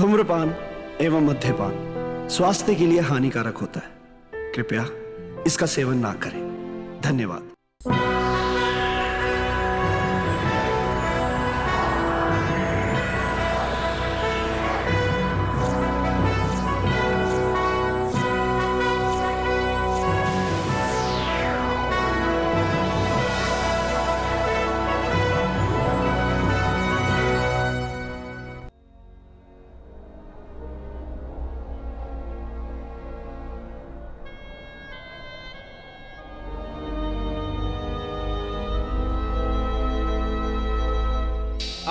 धूम्रपान एवं मद्यपान स्वास्थ्य के लिए हानिकारक होता है। कृपया इसका सेवन ना करें। धन्यवाद।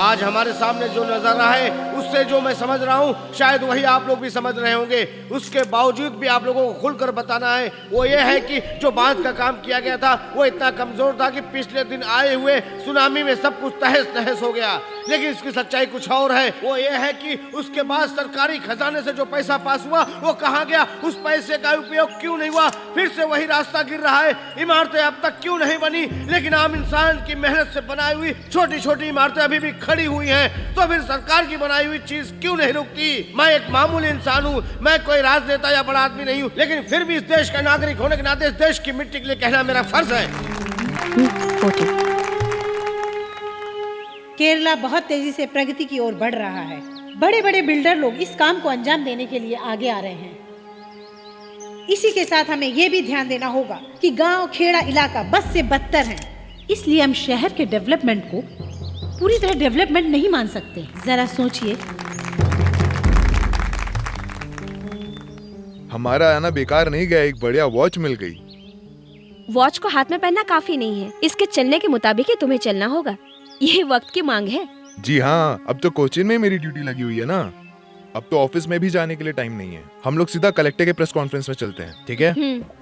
आज हमारे सामने जो नजारा है उससे जो मैं समझ रहा हूँ शायद वही आप लोग भी समझ रहे होंगे। उसके बावजूद भी आप लोगों को खुलकर बताना है वो ये है कि जो बांध का काम किया गया था वो इतना कमजोर था कि पिछले दिन आए हुए सुनामी में सब कुछ तहस नहस हो गया। लेकिन इसकी सच्चाई कुछ और है। वो ये है कि उसके बाद सरकारी खजाने से जो पैसा पास हुआ वो कहाँ गया, उस पैसे का उपयोग क्यों नहीं हुआ, फिर से वही रास्ता गिर रहा है। इमारतें अब तक क्यों नहीं बनी, लेकिन आम इंसान की मेहनत से बनाई हुई छोटी छोटी इमारतें अभी भी खड़ी हुई हैं। तो फिर सरकार की बनाई हुई चीज क्यों नहीं रुकती। मैं एक मामूली इंसान हूँ, मैं कोई राजनेता या बड़ा आदमी नहीं हूँ, लेकिन फिर भी इस देश का नागरिक होने के नाते इस देश की मिट्टी के लिए कहना मेरा फर्ज है। केरला बहुत तेजी से प्रगति की ओर बढ़ रहा है। बड़े बड़े बिल्डर लोग इस काम को अंजाम देने के लिए आगे आ रहे हैं। इसी के साथ हमें ये भी ध्यान देना होगा कि गांव खेड़ा इलाका बस से बदतर है। इसलिए हम शहर के डेवलपमेंट को पूरी तरह डेवलपमेंट नहीं मान सकते। जरा सोचिए। हमारा आना बेकार नहीं गया, एक बढ़िया वॉच मिल गई। वॉच को हाथ में पहनना काफी नहीं है, इसके चलने के मुताबिक ही तुम्हें चलना होगा। ये वक्त की मांग है। जी हाँ, अब तो कोचिन में मेरी ड्यूटी लगी हुई है ना। अब तो ऑफिस में भी जाने के लिए टाइम नहीं है। हम लोग सीधा कलेक्टर के प्रेस कॉन्फ्रेंस में चलते हैं, ठीक है?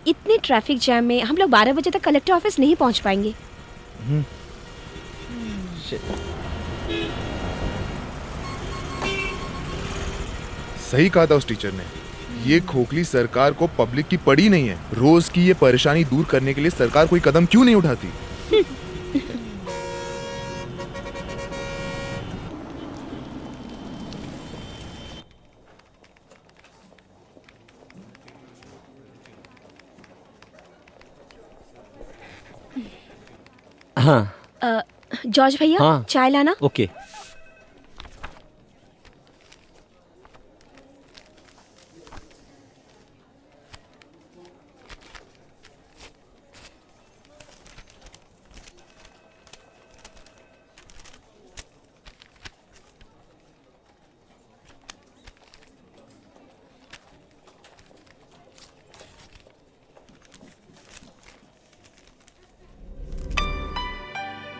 इतने ट्रैफिक जैम में हम लोग 12 बजे तक कलेक्टर ऑफिस नहीं पहुंच पाएंगे। सही कहा था उस टीचर ने। ये खोखली सरकार को पब्लिक की पड़ी नहीं है। रोज की ये परेशानी दूर करने के लिए सरकार कोई कदम क्यों नहीं उठाती? हाँ। जॉर्ज भैया, हाँ। चाय लाना। ओके।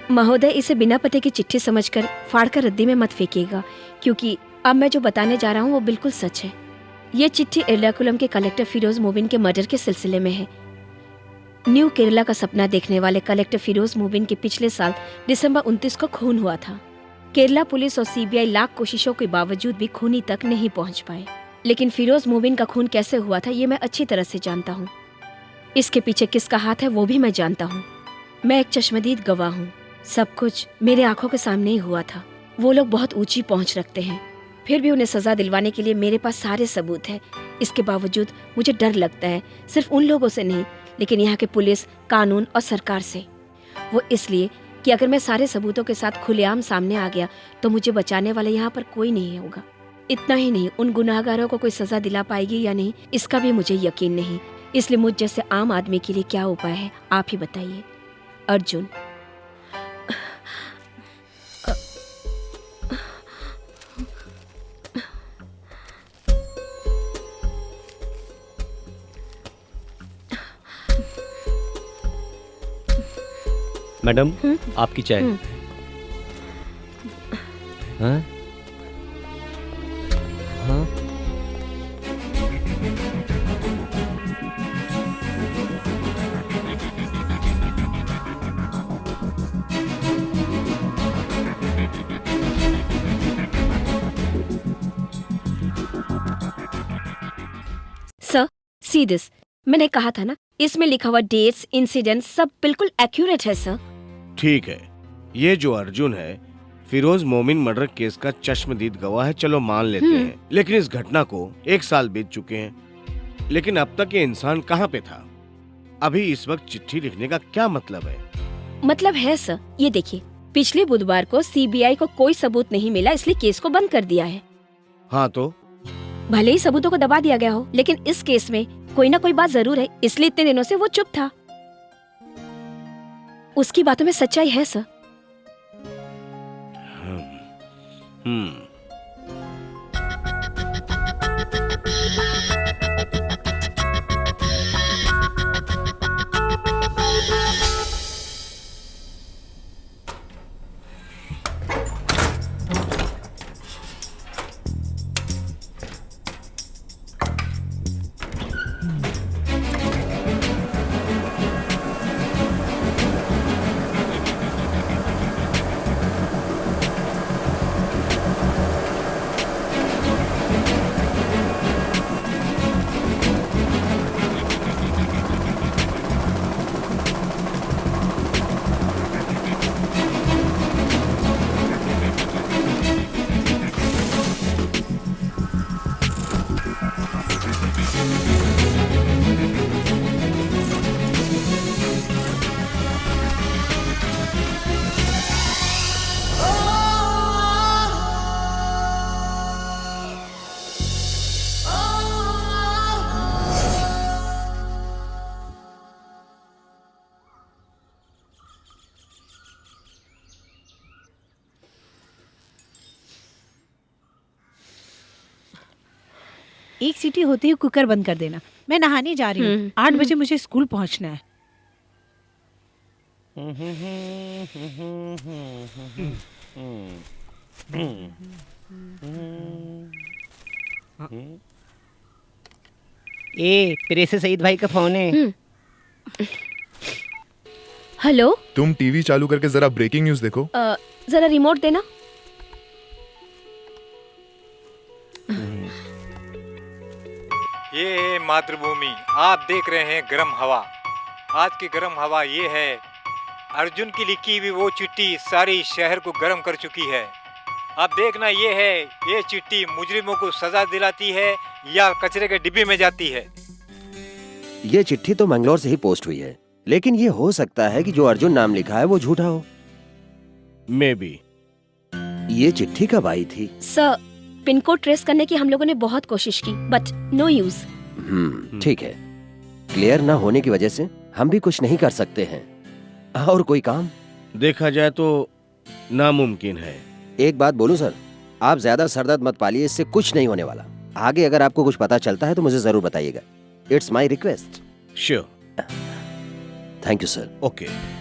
महोदय, इसे बिना पते की चिट्ठी समझकर फाड़कर रद्दी में मत फेंकिएगा, क्योंकि अब मैं जो बताने जा रहा हूँ वो बिल्कुल सच है। ये चिट्ठी एर्नाकुलम के कलेक्टर फिरोज मुबिन के मर्डर के सिलसिले में है। न्यू केरला का सपना देखने वाले कलेक्टर फिरोज मुबिन के पिछले साल दिसंबर 29 को खून हुआ था। केरला पुलिस और सीबीआई लाख कोशिशों के बावजूद भी खूनी तक नहीं पहुँच पाए। लेकिन फिरोज मुबिन का खून कैसे हुआ था ये मैं अच्छी तरह से जानता हूँ। इसके पीछे किसका हाथ है वो भी मैं जानता हूँ। मैं एक चश्मदीद गवाह हूँ। सब कुछ मेरे आंखों के सामने ही हुआ था। वो लोग बहुत ऊंची पहुंच रखते हैं, फिर भी उन्हें सजा दिलवाने के लिए मेरे पास सारे सबूत हैं। इसके बावजूद मुझे डर लगता है, सिर्फ उन लोगों से नहीं, लेकिन यहाँ के पुलिस, कानून और सरकार से। वो इसलिए कि अगर मैं सारे सबूतों के साथ खुलेआम सामने आ गया तो मुझे बचाने वाला यहाँ पर कोई नहीं होगा। इतना ही नहीं, उन गुनाहगारों को कोई सजा दिला पाएगी या नहीं इसका भी मुझे यकीन नहीं। इसलिए मुझ जैसे आम आदमी के लिए क्या उपाय है आप ही बताइए। अर्जुन। मैडम, आपकी चाय। हाँ? हाँ सर, सी दिस। मैंने कहा था ना, इसमें लिखा हुआ डेट्स, इंसिडेंट सब बिल्कुल एक्यूरेट है सर। ठीक है, ये जो अर्जुन है फिरोज मोमिन मर्डर केस का चश्मदीद गवाह है, चलो मान लेते हैं। लेकिन इस घटना को 1 साल बीत चुके हैं, लेकिन अब तक ये इंसान कहाँ पे था? अभी इस वक्त चिट्ठी लिखने का क्या मतलब है? मतलब है सर, ये देखिए, पिछले बुधवार को सीबीआई को कोई सबूत नहीं मिला, इसलिए केस को बंद कर दिया है। हाँ तो भले ही सबूतों को दबा दिया गया हो, लेकिन इस केस में कोई ना कोई बात जरूर है, इसलिए इतने दिनों से वो चुप था। उसकी बातों में सच्चाई है सर। एक सीटी होते ही कुकर बंद कर देना। मैं नहाने जा रही हूँ, 8 बजे मुझे स्कूल पहुँचना है। प्रेसे सईद भाई का फोन है। हेलो, तुम टीवी चालू करके जरा ब्रेकिंग न्यूज देखो। जरा रिमोट देना। ये है मातृभूमि, आप देख रहे हैं गर्म हवा। आज की गर्म हवा ये है, अर्जुन की लिखी हुई वो चिट्ठी सारी शहर को गर्म कर चुकी है। अब देखना ये है, ये चिट्ठी मुजरिमों को सजा दिलाती है या कचरे के डिब्बे में जाती है। ये चिट्ठी तो मंगलौर से ही पोस्ट हुई है, लेकिन ये हो सकता है कि जो अर्जुन नाम लिखा है वो झूठा हो। May be. ये चिट्ठी कब आई थी? सर, पिन कोड ट्रेस करने की हम लोगों ने बहुत कोशिश की, बट नो यूज। ठीक है, क्लियर ना होने की वजह से हम भी कुछ नहीं कर सकते हैं। और कोई काम देखा जाए तो नामुमकिन है। एक बात बोलूं सर, आप ज्यादा सरदर्द मत पालिए, इससे कुछ नहीं होने वाला। आगे अगर आपको कुछ पता चलता है तो मुझे जरूर बताइएगा। It's my request. Sure. Thank you sir. Okay.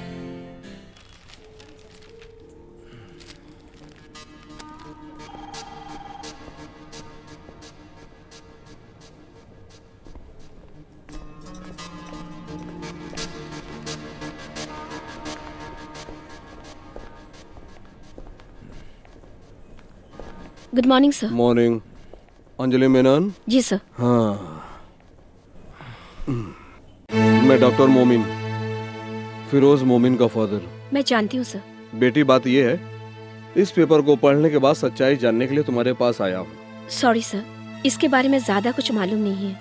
Good morning sir. Morning. Anjali Menon? जी सर। हाँ, मैं डॉक्टर मोमिन, फिरोज मोमिन का फादर। मैं जानती हूँ सर। बेटी, बात ये है, इस पेपर को पढ़ने के बाद सच्चाई जानने के लिए तुम्हारे पास आया हूँ। सॉरी सर, इसके बारे में ज्यादा कुछ मालूम नहीं है,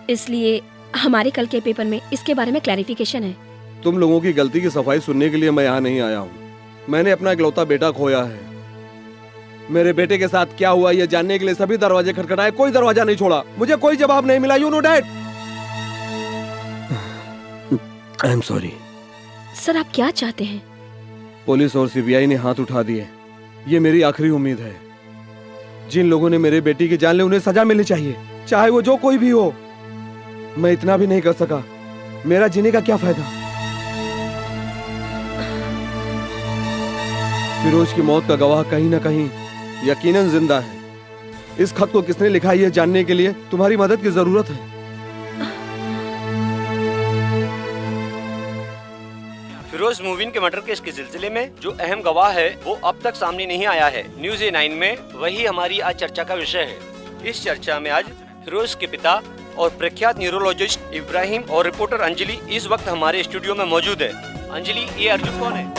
इसलिए हमारे कल के पेपर में इसके बारे में क्लैरिफिकेशन है। तुम लोगों की गलती की सफाई सुनने के लिए मैं यहाँ नहीं आया हूँ। मैंने अपना इकलौता बेटा खोया है। मेरे बेटे के साथ क्या हुआ ये जानने के लिए सभी दरवाजे खटखटाए, कोई दरवाजा नहीं छोड़ा। मुझे कोई जवाब नहीं मिला। You know dad. I am sorry. Sir, आप क्या चाहते हैं? पुलिस और सीबीआई ने हाथ उठा दिए। ये मेरी आखिरी उम्मीद है। जिन लोगों ने मेरे बेटी की जान ली उन्हें सजा मिलनी चाहिए, चाहे वो जो कोई भी हो। मैं इतना भी नहीं कर सका, मेरा जीने का क्या फायदा? फिरोज की मौत का गवाह कहीं ना कहीं यकीनन जिंदा है। इस खत को किसने लिखा है ये जानने के लिए तुम्हारी मदद की जरूरत है। फिरोज मोबिन के मर्डर केस के सिलसिले में जो अहम गवाह है वो अब तक सामने नहीं आया है। न्यूज़ A9 में वही हमारी आज चर्चा का विषय है। इस चर्चा में आज फिरोज के पिता और प्रख्यात न्यूरोलॉजिस्ट इब्राहिम और रिपोर्टर अंजलि इस वक्त हमारे स्टूडियो में मौजूद है। अंजलि, ये अर्जुन कौन है?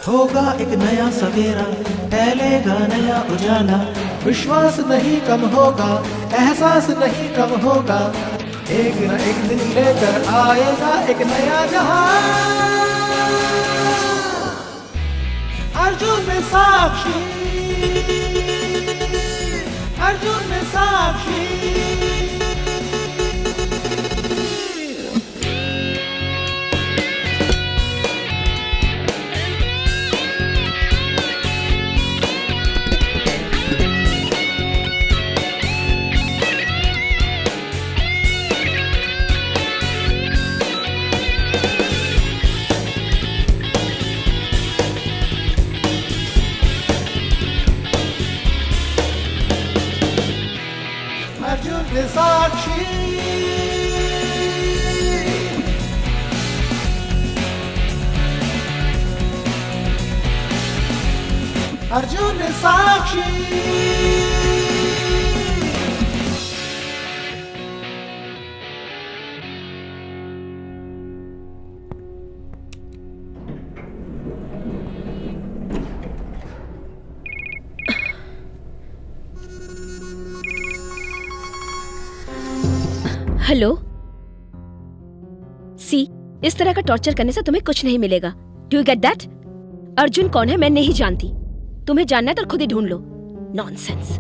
होगा एक नया सवेरा, फैलेगा नया उजाला, विश्वास नहीं कम होगा, एहसास नहीं कम होगा, एक न एक दिन लेकर आएगा एक नया जहां। अर्जुन में साक्षी, अर्जुन में साक्षी। साक्षी, अर्जुन साक्षी। हेलो सी, इस तरह का टॉर्चर करने से तुम्हें कुछ नहीं मिलेगा। Do you get that? Arjun कौन है मैं नहीं जानती, तुम्हें जानना है तो खुद ही ढूंढ लो। नॉनसेंस।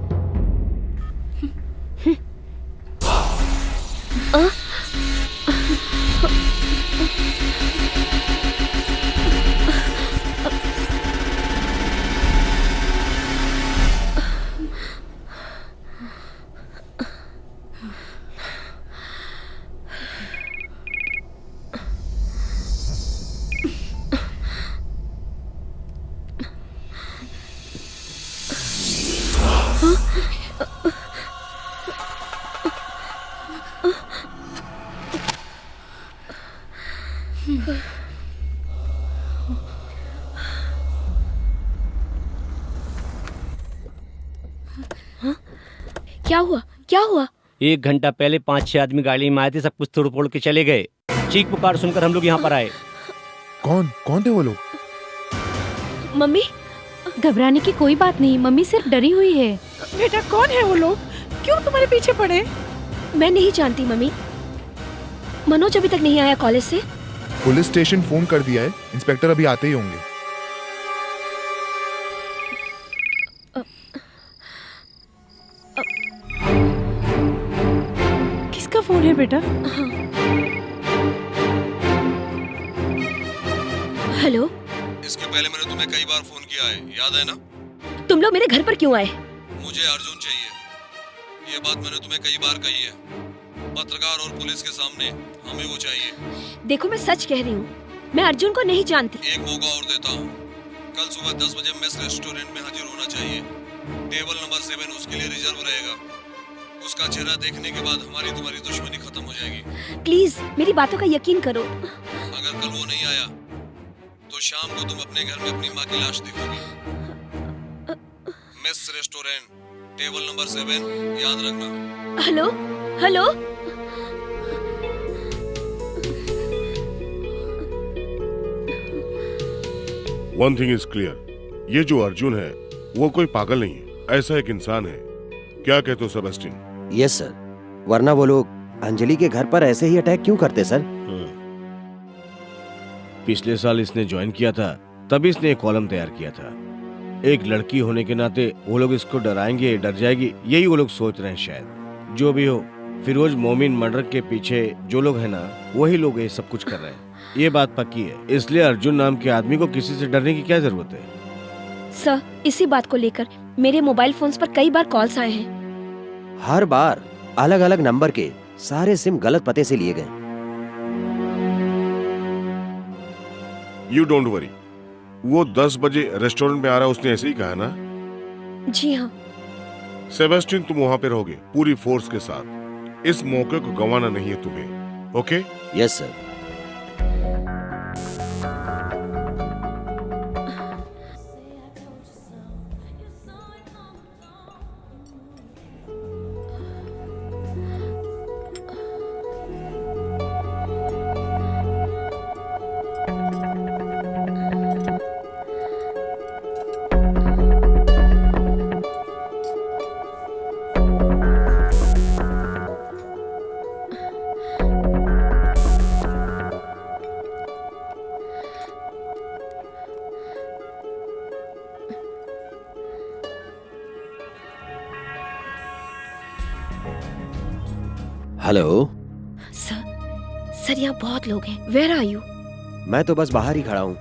क्या हुआ? क्या हुआ? 1 घंटा पहले 5-6 आदमी गाड़ी में आए थे, सब कुछ तोड़ फोड़ के चले गए। चीख पुकार सुनकर हम लोग यहाँ पर आए। कौन थे वो लोग? मम्मी, घबराने की कोई बात नहीं, मम्मी सिर्फ डरी हुई है। बेटा कौन है वो लोग? क्यों तुम्हारे पीछे पड़े? मैं नहीं जानती मम्मी। मनोज अभी तक नहीं आया कॉलेज से। पुलिस स्टेशन फोन कर दिया है, इंस्पेक्टर अभी आते ही होंगे। किसका फोन है बेटा? हेलो, इसके पहले मैंने तुम्हें कई बार फोन किया है, याद है ना? तुम लोग मेरे घर पर क्यों आए? मुझे अर्जुन चाहिए, ये बात मैंने तुम्हें कई बार कही है। पत्रकार और पुलिस के सामने हमें वो चाहिए। देखो मैं सच कह रही हूँ, मैं अर्जुन को नहीं जानती। एक मौका और देता हूँ, कल सुबह 10 बजे मेस रेस्टोरेंट में हाजिर होना चाहिए। टेबल नंबर 7 उसके लिए रिजर्व रहेगा। उसका चेहरा देखने के बाद हमारी तुम्हारी दुश्मनी खत्म हो जाएगी। प्लीज मेरी बातों का यकीन करो। अगर कल वो नहीं आया तो शाम को तुम अपने घर में अपनी माँ की लाश देखोगी। मेस रेस्टोरेंट, टेबल नंबर 7, याद रखना। Hello hello, one thing is clear, ये जो अर्जुन है वो कोई पागल नहीं है, ऐसा एक इंसान है। क्या कहते हो सेबेस्टियन? यस सर, वरना वो लोग अंजलि के घर पर ऐसे ही अटैक क्यों करते सर? पिछले साल इसने ज्वाइन किया था, तभी इसने एक कॉलम तैयार किया था। एक लड़की होने के नाते वो लोग इसको डराएंगे, डर जाएगी, यही वो लोग सोच रहे हैं शायद। जो भी हो, फिरोज मोमिन मर्डर के पीछे जो लोग हैं ना, वही लोग ये सब कुछ कर रहे हैं, ये बात पक्की है। इसलिए अर्जुन नाम के आदमी को किसी से डरने की क्या जरूरत है? सर, इसी बात को लेकर मेरे मोबाइल फोन्स पर कई बार कॉल्स आए हैं। हर बार अलग अलग नंबर के सारे सिम गलत पते से लिए गए। यू डोंट वरी, वो 10 बजे रेस्टोरेंट में आ रहा है, उसने ऐसे ही कहा ना? जी हाँ। सेबेस्टियन, तुम वहां पे रहोगे पूरी फोर्स के साथ। इस मौके को गंवाना नहीं है तुम्हें, okay? Yes sir. Hello sir, यहाँ बहुत लोग हैं। Where are you? मैं तो बस बाहर ही खड़ा हूँ,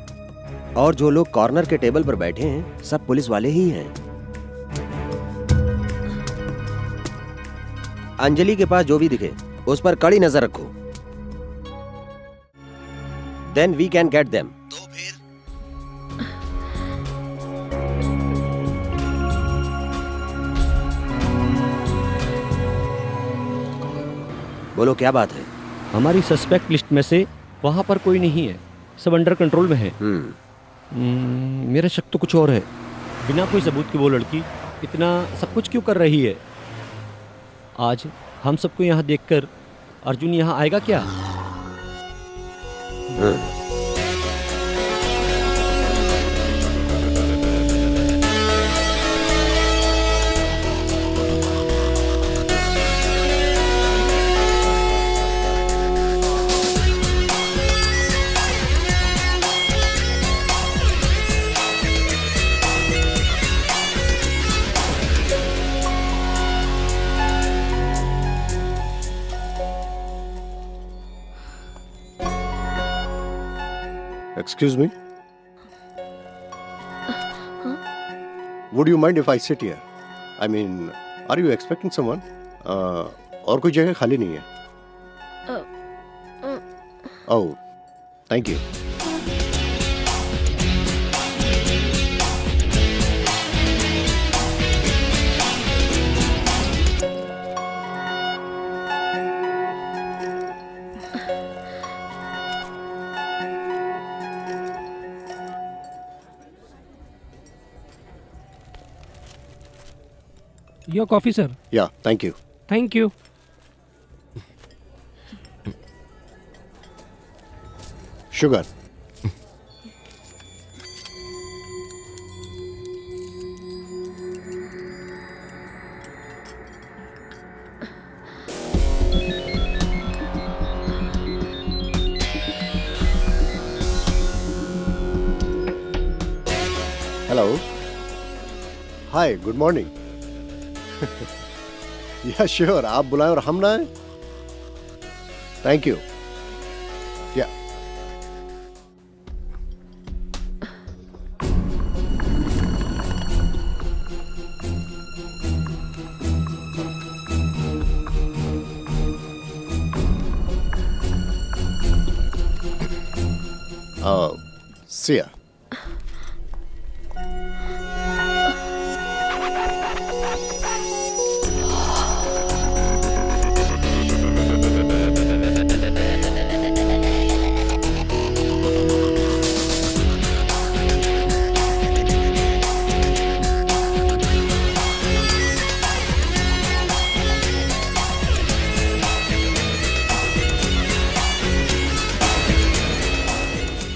और जो लोग कॉर्नर के टेबल पर बैठे हैं सब पुलिस वाले ही हैं। अंजलि के पास जो भी दिखे उस पर कड़ी नजर रखो। Then we can get them. तो फिर बोलो, क्या बात है? हमारी सस्पेक्ट लिस्ट में से वहाँ पर कोई नहीं है, सब अंडर कंट्रोल में है। मेरा शक तो कुछ और है। बिना कोई सबूत के वो लड़की इतना सब कुछ क्यों कर रही है? आज हम सबको यहाँ देखकर अर्जुन यहाँ आएगा क्या? Excuse me? Would you mind if I sit here? I mean, are you expecting someone? और कोई जगह खाली नहीं है। Oh, thank you. Your coffee, sir. Yeah, thank you. Thank you. Sugar. Hello. Hi, good morning. या sure, आप बुलाएं और हम ना आए। Thank you. या सिया।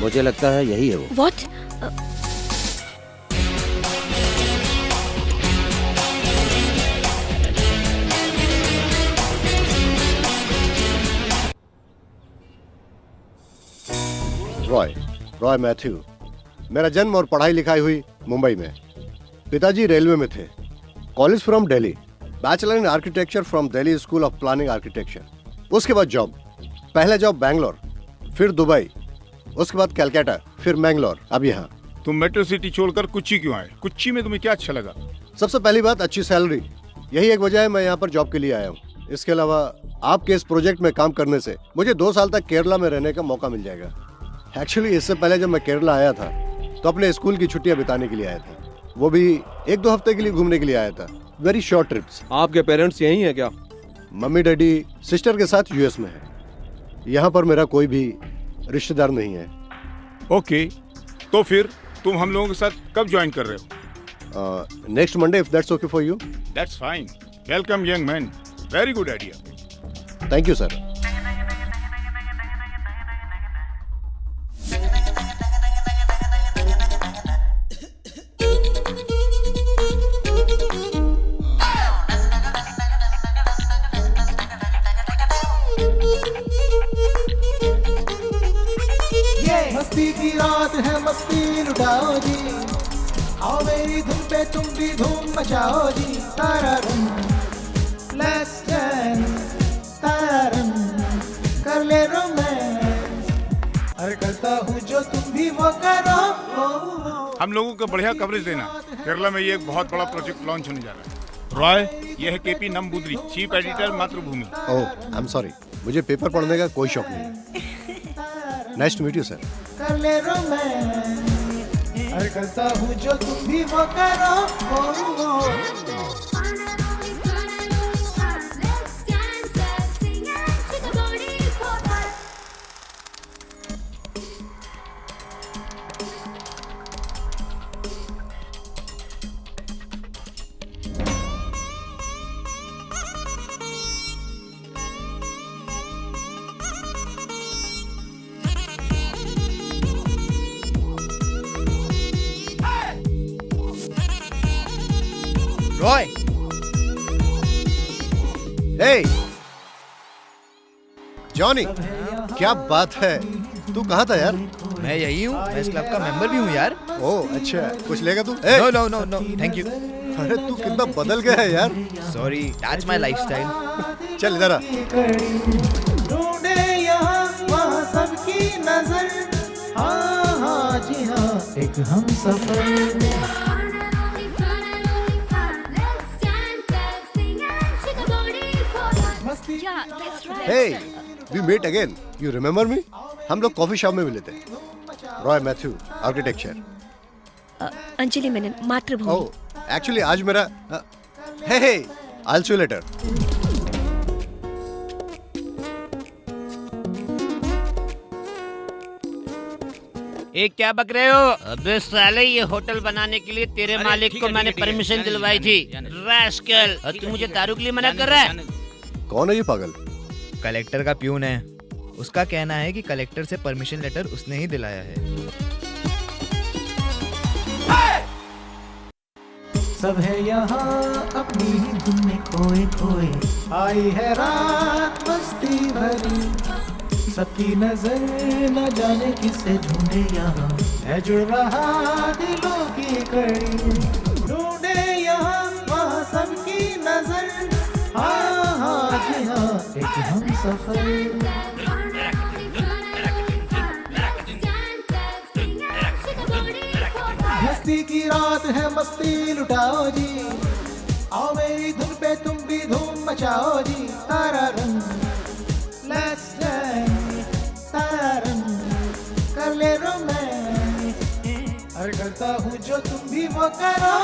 मुझे लगता है यही है वो। What? रॉय मैथ्यू। मेरा जन्म और पढ़ाई लिखाई हुई मुंबई में। पिताजी रेलवे में थे। College from Delhi, bachelor in architecture from Delhi school of planning architecture. उसके बाद जॉब, पहला जॉब बैंगलोर, फिर दुबई, उसके बाद कलकत्ता, फिर मैंगलोर, अब यहाँ। तुम मेट्रो सिटी छोड़कर कुच्ची क्यों आए? कुच्ची में तुम्हें क्या अच्छा लगा? सबसे पहली बात अच्छी सैलरी, यही एक वजह है मैं यहाँ पर जॉब के लिए आया हूँ। इसके अलावा आपके इस प्रोजेक्ट में काम करने से मुझे 2 साल तक केरला में रहने का मौका मिल जाएगा। एक्चुअली इससे पहले जब मैं केरला आया था तो अपने स्कूल की छुट्टियां बिताने के लिए आया था, वो भी 1-2 हफ्ते के लिए घूमने के लिए आया था। Very short trips. आपके पेरेंट्स यही हैं क्या? मम्मी डैडी सिस्टर के साथ यूएस में है। यहाँ पर मेरा कोई भी रिश्तेदार नहीं है। ओके, तो फिर तुम हम लोगों के साथ कब ज्वाइन कर रहे हो? Next Monday if that's okay for you. That's fine. Welcome young man, very good idea. Thank you sir. मस्ती की रात है, मस्ती लुटाओ जी, आओ मेरी धुन पे तुम भी धूम मचाओ जी। तारारम लेट्स डांस, तारारम कर ले रोमांस, अरे करता हूँ जो तुम भी वो करो। हम लोगों को बढ़िया कवरेज देना। केरला में ये एक बहुत बड़ा प्रोजेक्ट लॉन्च होने जा रहा है। रॉय, ये है KP Namboodiri, chief editor Mathrubhumi. Oh I am sorry, मुझे पेपर पढ़ने का कोई शौक नहीं। Nice to meet you sir. कर ले रोमांस, अरे करता हूँ जो तुम भी वो करो। रॉय, हे जॉनी, क्या बात है, तू कहाँ था यार? मैं यही हूँ, मैं इस क्लब का मेंबर भी हूँ यार। ओह अच्छा, कुछ लेगा तू? No no no no, thank you. अरे तू कितना बदल गया है यार। Sorry, that's my lifestyle. चल इधर आ। ढूंढे यहाँ वहाँ सबकी नजर, हाँ हाँ जी हाँ, एक हम सफर। Hey, we meet again. You remember me? हम लोग कॉफी शॉप में मिले थे। Roy Mathew, architecture. Anjali Menon, Mathrubhumi. Oh, actually आज मेरा हे I'll see you later. एक क्या बक रहे हो? अबे साले, ये होटल बनाने के लिए तेरे मालिक को मैंने परमिशन दिलवाई थी। रास्कल, और तू मुझे दारू के लिए मना कर रहा है? कौन है ये पागल? कलेक्टर का प्यून है। उसका कहना है कि कलेक्टर से परमिशन लेटर उसने ही दिलाया है। सब है यहाँ अपनी ही धुन में खोए खोए, आई है रात मस्ती भरी, सबकी नजर न जाने किसे ढूंढे यहाँ, है जुड़ रहा दिलों की कड़ी। ढूंढे यहाँ वहाँ सबकी नजर, हाँ हाँ जी हाँ, एक हम सफर। मस्ती की रात है, मस्ती लुटाओ जी, आओ मेरी धुन पे तुम भी धूम मचाओ जी। तारारम लेट्स डांस, तारारम कर ले रोमांस, अरे करता हूँ जो तुम भी वो करो।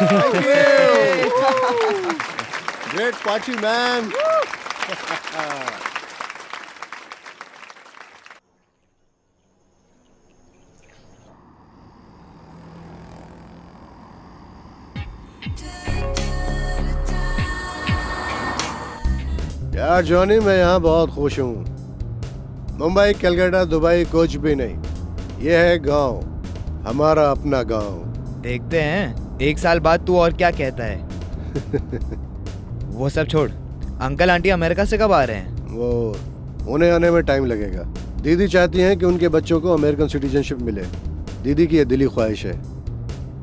Thank you. Great party, man. यार जॉनी, मैं यहाँ बहुत खुश हूँ। मुंबई, कलकत्ता, दुबई कुछ भी नहीं, ये है गांव, हमारा अपना गांव। देखते हैं 1 साल बाद तू और क्या कहता है। वो सब छोड़, अंकल आंटी अमेरिका से कब आ रहे हैं? वो उन्हें आने में टाइम लगेगा। दीदी चाहती हैं कि उनके बच्चों को अमेरिकन सिटीजनशिप मिले। दीदी की ये दिली ख्वाहिश है,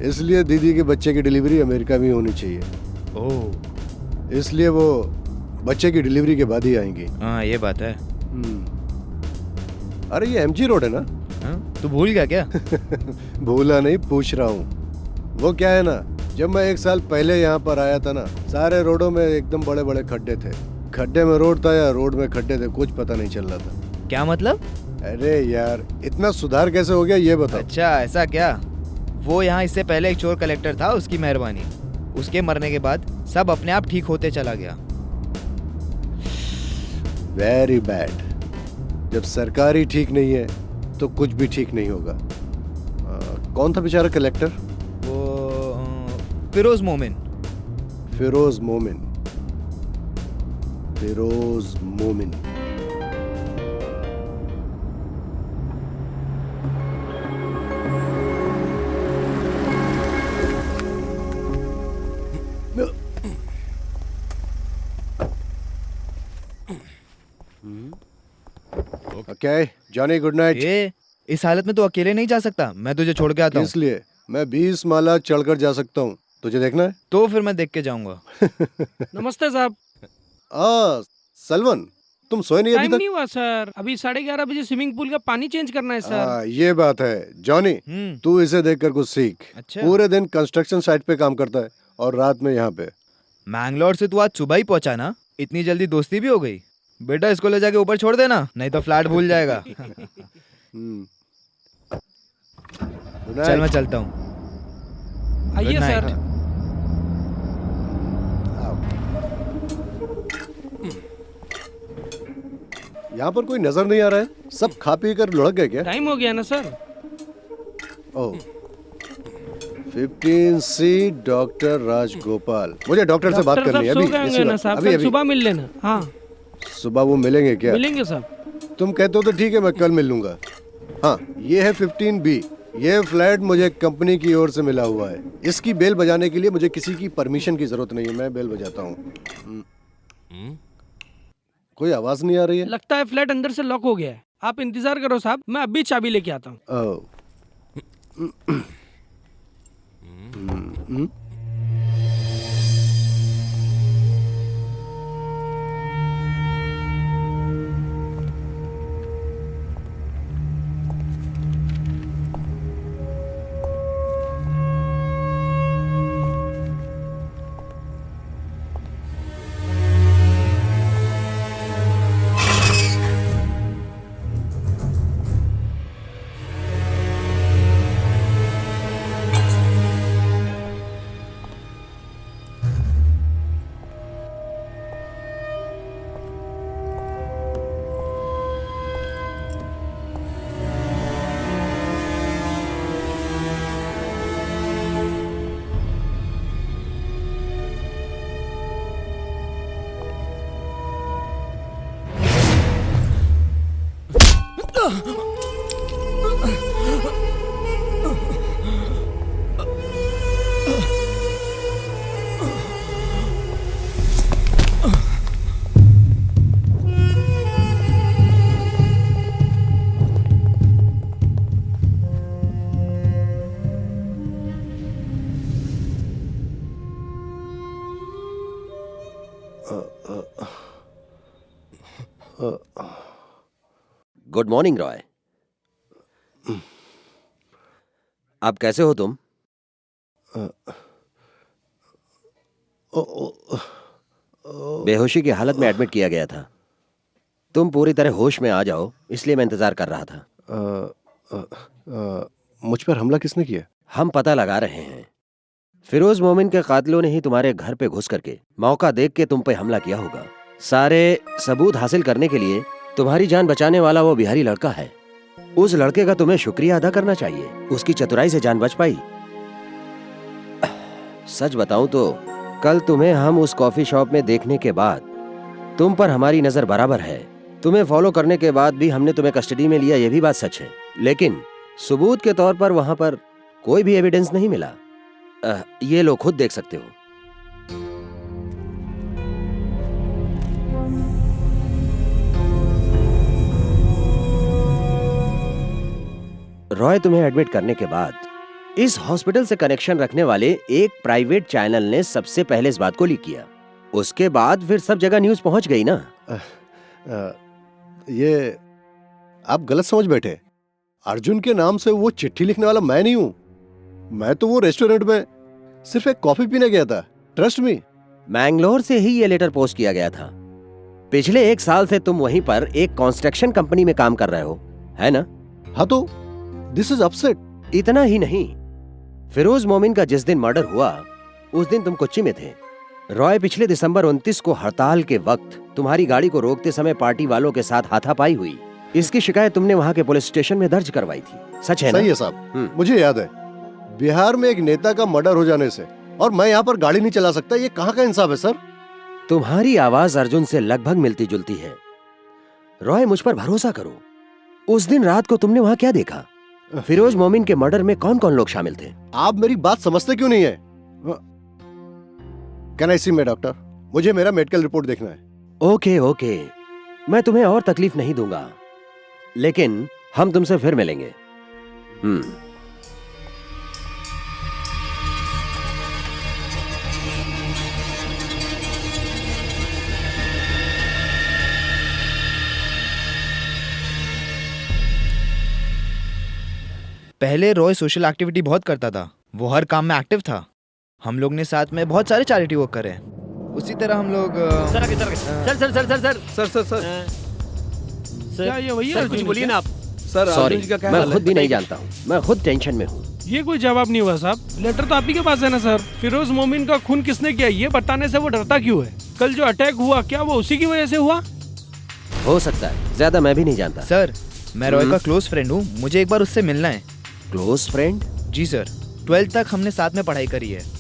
इसलिए दीदी के बच्चे की डिलीवरी अमेरिका में होनी चाहिए। ओह, इसलिए वो बच्चे की डिलीवरी के बाद ही आएंगी। हाँ ये बात है। अरे ये MG रोड है ना? तू भूल गया क्या? भूला नहीं, पूछ रहा हूँ। वो क्या है ना, जब मैं 1 साल पहले यहाँ पर आया था ना, सारे रोडों में एकदम बड़े बड़े खड्डे थे। खड्डे में रोड था या रोड में खड्डे थे, कुछ पता नहीं चल रहा था। क्या मतलब? अरे यार, इतना सुधार कैसे हो गया ये बताओ। अच्छा ऐसा क्या? वो यहाँ इससे पहले एक चोर कलेक्टर था, उसकी मेहरबानी। उसके मरने के बाद सब अपने आप ठीक होते चला गया। Very bad. जब सरकार ही ठीक नहीं है तो कुछ भी ठीक नहीं होगा। कौन था बेचारा कलेक्टर? वो फिरोज मोमिन। फिरोज मोमिन। फिरोज मोमिन। Okay Johnny, good night. ये इस हालत में तो अकेले नहीं जा सकता, मैं तुझे छोड़ के आता हूँ। इसलिए मैं 20 माला चढ़कर जा सकता हूँ, तुझे देखना है? तो फिर मैं देख के जाऊंगा। नमस्ते साहब। सलवन, तुम सोए नहीं अभी टाइम तक? नहीं हुआ सर, अभी 11:30 बजे स्विमिंग पूल का पानी चेंज करना है सर। ये बात है जॉनी, तू इसे देखकर कुछ सीख। अच्छा। पूरे दिन कंस्ट्रक्शन साइट पे काम करता है और रात में यहाँ पे। मैंगलोर से तू आज सुबह ही पहुंचा ना, इतनी जल्दी दोस्ती भी हो गई? बेटा इसको ले जाके ऊपर छोड़ देना, नहीं तो फ्लैट भूल जाएगा। चल मैं चलता हूँ। आइए सर। यहाँ पर कोई नजर नहीं आ रहा है, सब खा पी कर लुढ़क गए क्या? टाइम हो गया ना सर। ओह 15C डॉक्टर राजगोपाल, मुझे डॉक्टर से बात करनी है अभी। अभी सुबह मिल लेना। हाँ सुबह वो मिलेंगे क्या? मिलेंगे साहब। तुम कहते हो तो ठीक है, मैं कल मिल लूंगा। हाँ ये है 15B, ये फ्लैट मुझे कंपनी की ओर से मिला हुआ है। इसकी बेल बजाने के लिए मुझे किसी की परमिशन की जरूरत नहीं है, मैं बेल बजाता हूँ। कोई आवाज नहीं आ रही है। लगता है फ्लैट अंदर से लॉक हो गया है। आप इंतजार करो साहब, मैं अभी चाबी लेके आता हूँ। Good morning Roy. आप कैसे हो तुम? बेहोशी की हालत में एडमिट किया गया था। तुम पूरी तरह होश में आ जाओ, इसलिए मैं इंतजार कर रहा था। मुझ पर हमला किसने किया? हम पता लगा रहे हैं। फिरोज मोमिन के कातिलों ने ही तुम्हारे घर पे घुस करके मौका देख के तुम पे हमला किया होगा। सारे सबूत हासिल करने के लिए तुम्हारी जान बचाने वाला वो बिहारी लड़का है। उस लड़के का तुम्हें शुक्रिया अदा करना चाहिए, उसकी चतुराई से जान बच पाई। सच बताऊं तो कल तुम्हें हम उस कॉफी शॉप में देखने के बाद तुम पर हमारी नजर बराबर है। तुम्हें फॉलो करने के बाद भी हमने तुम्हें कस्टडी में लिया, यह भी बात सच है, लेकिन सबूत के तौर पर वहां पर कोई भी एविडेंस नहीं मिला। ये लो, खुद देख सकते हो। रॉय, तुम्हें एडमिट करने के बाद इस हॉस्पिटल से कनेक्शन रखने वाले एक प्राइवेट चैनल ने सबसे पहले इस बात को लीक किया। उसके बाद फिर सब जगह न्यूज पहुंच गई ना। ये आप गलत समझ बैठे। अर्जुन के नाम से वो चिट्ठी लिखने वाला मैं नहीं हूं। मैं तो वो रेस्टोरेंट में सिर्फ एक कॉफी पीने गया था। Trust me. मैंगलोर से ही ये लेटर पोस्ट किया गया था। पिछले 1 साल से तुम वहीं पर एक कंस्ट्रक्शन कंपनी में काम कर रहे हो, है ना? हाँ, तो दिस इज अपसेट। इतना ही नहीं, फिरोज मोमिन का जिस दिन मर्डर हुआ उस दिन तुम कोच्चि में थे। रॉय पिछले दिसंबर 29 को हड़ताल के वक्त तुम्हारी गाड़ी को रोकते समय पार्टी वालों के साथ हाथापाई हुई। इसकी शिकायत तुमने वहां के पुलिस स्टेशन में दर्ज करवाई थी, सच है ना? सही है साहब, मुझे याद है। बिहार में एक नेता का मर्डर हो जाने से और मैं यहाँ पर गाड़ी नहीं चला सकता, ये कहाँ का इंसाफ है सर? तुम्हारी आवाज अर्जुन से लगभग मिलती जुलती है। रॉय, मुझ पर भरोसा करो। उस दिन रात को तुमने वहां क्या देखा? फिरोज मोमिन के मर्डर में कौन कौन लोग शामिल थे? आप मेरी बात समझते क्यों नहीं है? Can I see my doctor? मुझे मेरा मेडिकल रिपोर्ट देखना है। ओके ओके, मैं तुम्हें और तकलीफ नहीं दूंगा, लेकिन हम तुमसे फिर मिलेंगे। पहले रॉय सोशल एक्टिविटी बहुत करता था, वो हर काम में एक्टिव था। हम लोग ने साथ में बहुत सारे चैरिटी वर्क करे। उसी तरह हम लोग सर आगे, sir sir sir sir sir sir sir sir क्या ये वही सर, कुछ बोलिए ना आप। सर, सॉरी, अर्जुन जी का क्या मैं हाल है? खुद भी नहीं जानता हूँ, मैं खुद टेंशन में हूँ। ये कोई जवाब नहीं हुआ साहब। लेटर तो आप ही के पास है ना सर? फिरोज मोमिन का खून किसने किया ये बताने से वो डरता क्यों है? कल जो अटैक हुआ क्या वो उसी की वजह से हुआ? हो सकता है, ज्यादा मैं भी नहीं जानता। सर, मैं रॉय का क्लोज फ्रेंड हूँ, मुझे एक बार उससे मिलना है। Close friend? जी सर, 12th तक हमने साथ में पढ़ाई करी है।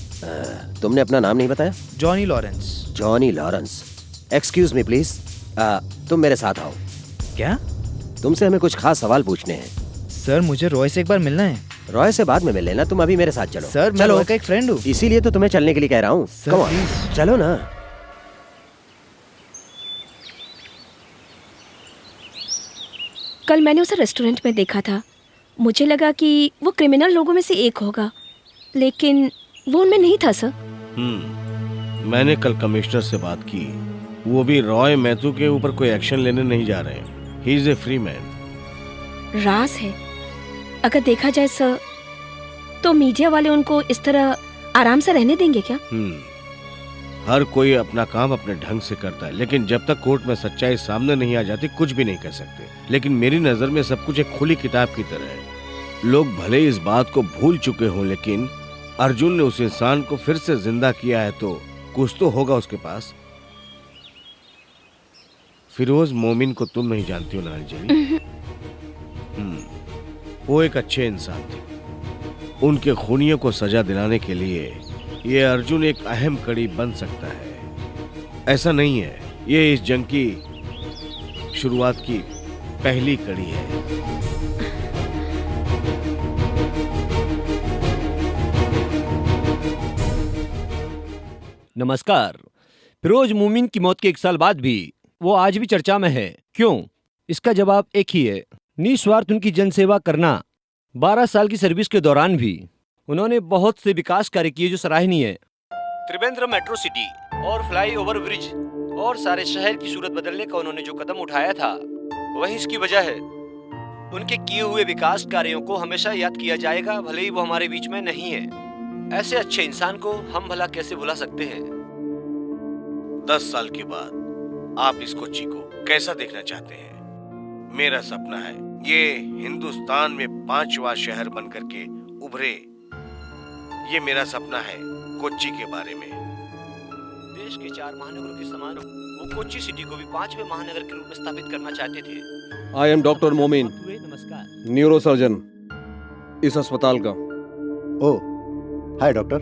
तुमने अपना नाम नहीं बताया? Johnny Lawrence. Johnny Lawrence, excuse me please, तुम मेरे साथ आओ। क्या? तुमसे हमें कुछ खास सवाल पूछने हैं। सर, मुझे रॉय से एक बार मिलना है। रॉय से बाद में मिल लेना, तुम अभी मेरे साथ चलो। सर, मैं रॉय का एक फ्रेंड हूँ। इसीलिए तो तुम्हें चलने के लिए कह रहा हूँ। Sir, Come on, please. चलो ना। कल मैंने उसे रेस्टोरेंट में देखा था। मुझे लगा कि वो क्रिमिनल लोगों में से एक होगा, लेकिन वो उनमें नहीं था सर। मैंने कल कमिश्नर से बात की, वो भी रॉय मैथ्यू के ऊपर कोई एक्शन लेने नहीं जा रहे हैं। He is a free man. राज है। अगर देखा जाए सर, तो मीडिया वाले उनको इस तरह आराम से रहने देंगे क्या? हर कोई अपना काम अपने ढंग से करता है, लेकिन जब तक कोर्ट में सच्चाई सामने नहीं आ जाती कुछ भी नहीं कर सकते। लेकिन मेरी नजर में सब कुछ एक खुली किताब की तरह है। लोग भले इस बात को भूल चुके हों, लेकिन अर्जुन ने उस इंसान को फिर से जिंदा किया है, तो कुछ तो होगा उसके पास। फिरोज मोमिन को तुम नहीं जानती हो नानी जी। वो एक अच्छे इंसान थे। उनके खूनियों को सजा दिलाने के लिए ये अर्जुन एक अहम कड़ी बन सकता है। ऐसा नहीं है, ये इस जंग की शुरुआत की पहली कड़ी है। नमस्कार। फिरोज मोमिन की मौत के 1 साल बाद भी वो आज भी चर्चा में है। क्यों? इसका जवाब एक ही है, निस्वार्थ उनकी जनसेवा करना। 12 साल की सर्विस के दौरान भी उन्होंने बहुत से विकास कार्य किए जो सराहनीय है। त्रिवेंद्रम मेट्रो सिटी और फ्लाई ओवर ब्रिज और सारे शहर की सूरत बदलने का उन्होंने जो कदम उठाया था, वही इसकी वजह है। उनके किए हुए विकास कार्यों को हमेशा याद किया जाएगा, भले ही वो हमारे बीच में नहीं है। ऐसे अच्छे इंसान को हम भला कैसे भुला सकते हैं? 10 साल के बाद आप इस कोच्चि को कैसा देखना चाहते हैं? मेरा सपना है ये हिंदुस्तान में 5वां शहर बनकर के उभरे। ये मेरा सपना है कोच्चि के बारे में। देश के 4 महानगरों के समान वो कोच्चि सिटी को भी 5वें महानगर के रूप में स्थापित करना चाहते थे। आई एम डॉक्टर मोमिन, नमस्कार। न्यूरोसर्जन इस अस्पताल का। Oh, hi doctor.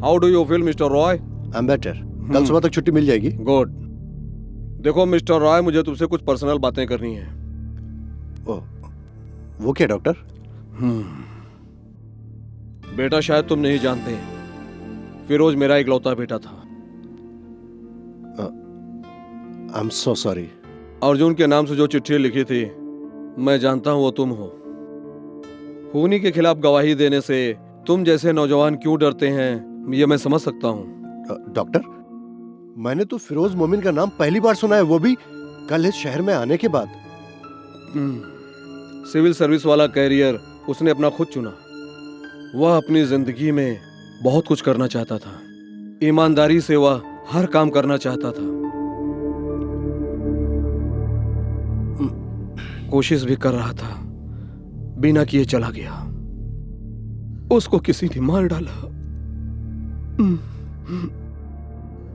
How do you feel mister Roy? I am better. कल सुबह तक छुट्टी मिल जाएगी? गुड। देखो मिस्टर रॉय, मुझे तुमसे कुछ पर्सनल बातें करनी है। ओह, वो क्या डॉक्टर? बेटा, शायद तुम नहीं जानते, फिरोज मेरा इकलौता बेटा था। I am so sorry. Arjun के नाम से जो चिट्ठी लिखी थी, मैं जानता हूं वो तुम हो। खूनी के खिलाफ गवाही देने से तुम जैसे नौजवान क्यों डरते हैं, ये मैं समझ सकता हूं। डॉक्टर, मैंने तो फिरोज मोमिन का नाम पहली बार सुना है, वो भी कल इस शहर में आने के बाद। सिविल सर्विस वाला कैरियर उसने अपना खुद चुना। वह अपनी जिंदगी में बहुत कुछ करना चाहता था। ईमानदारी से वह हर काम करना चाहता था। कोशिश भी कर रहा था, बिना किए चला गया। उसको किसी ने मार डाला।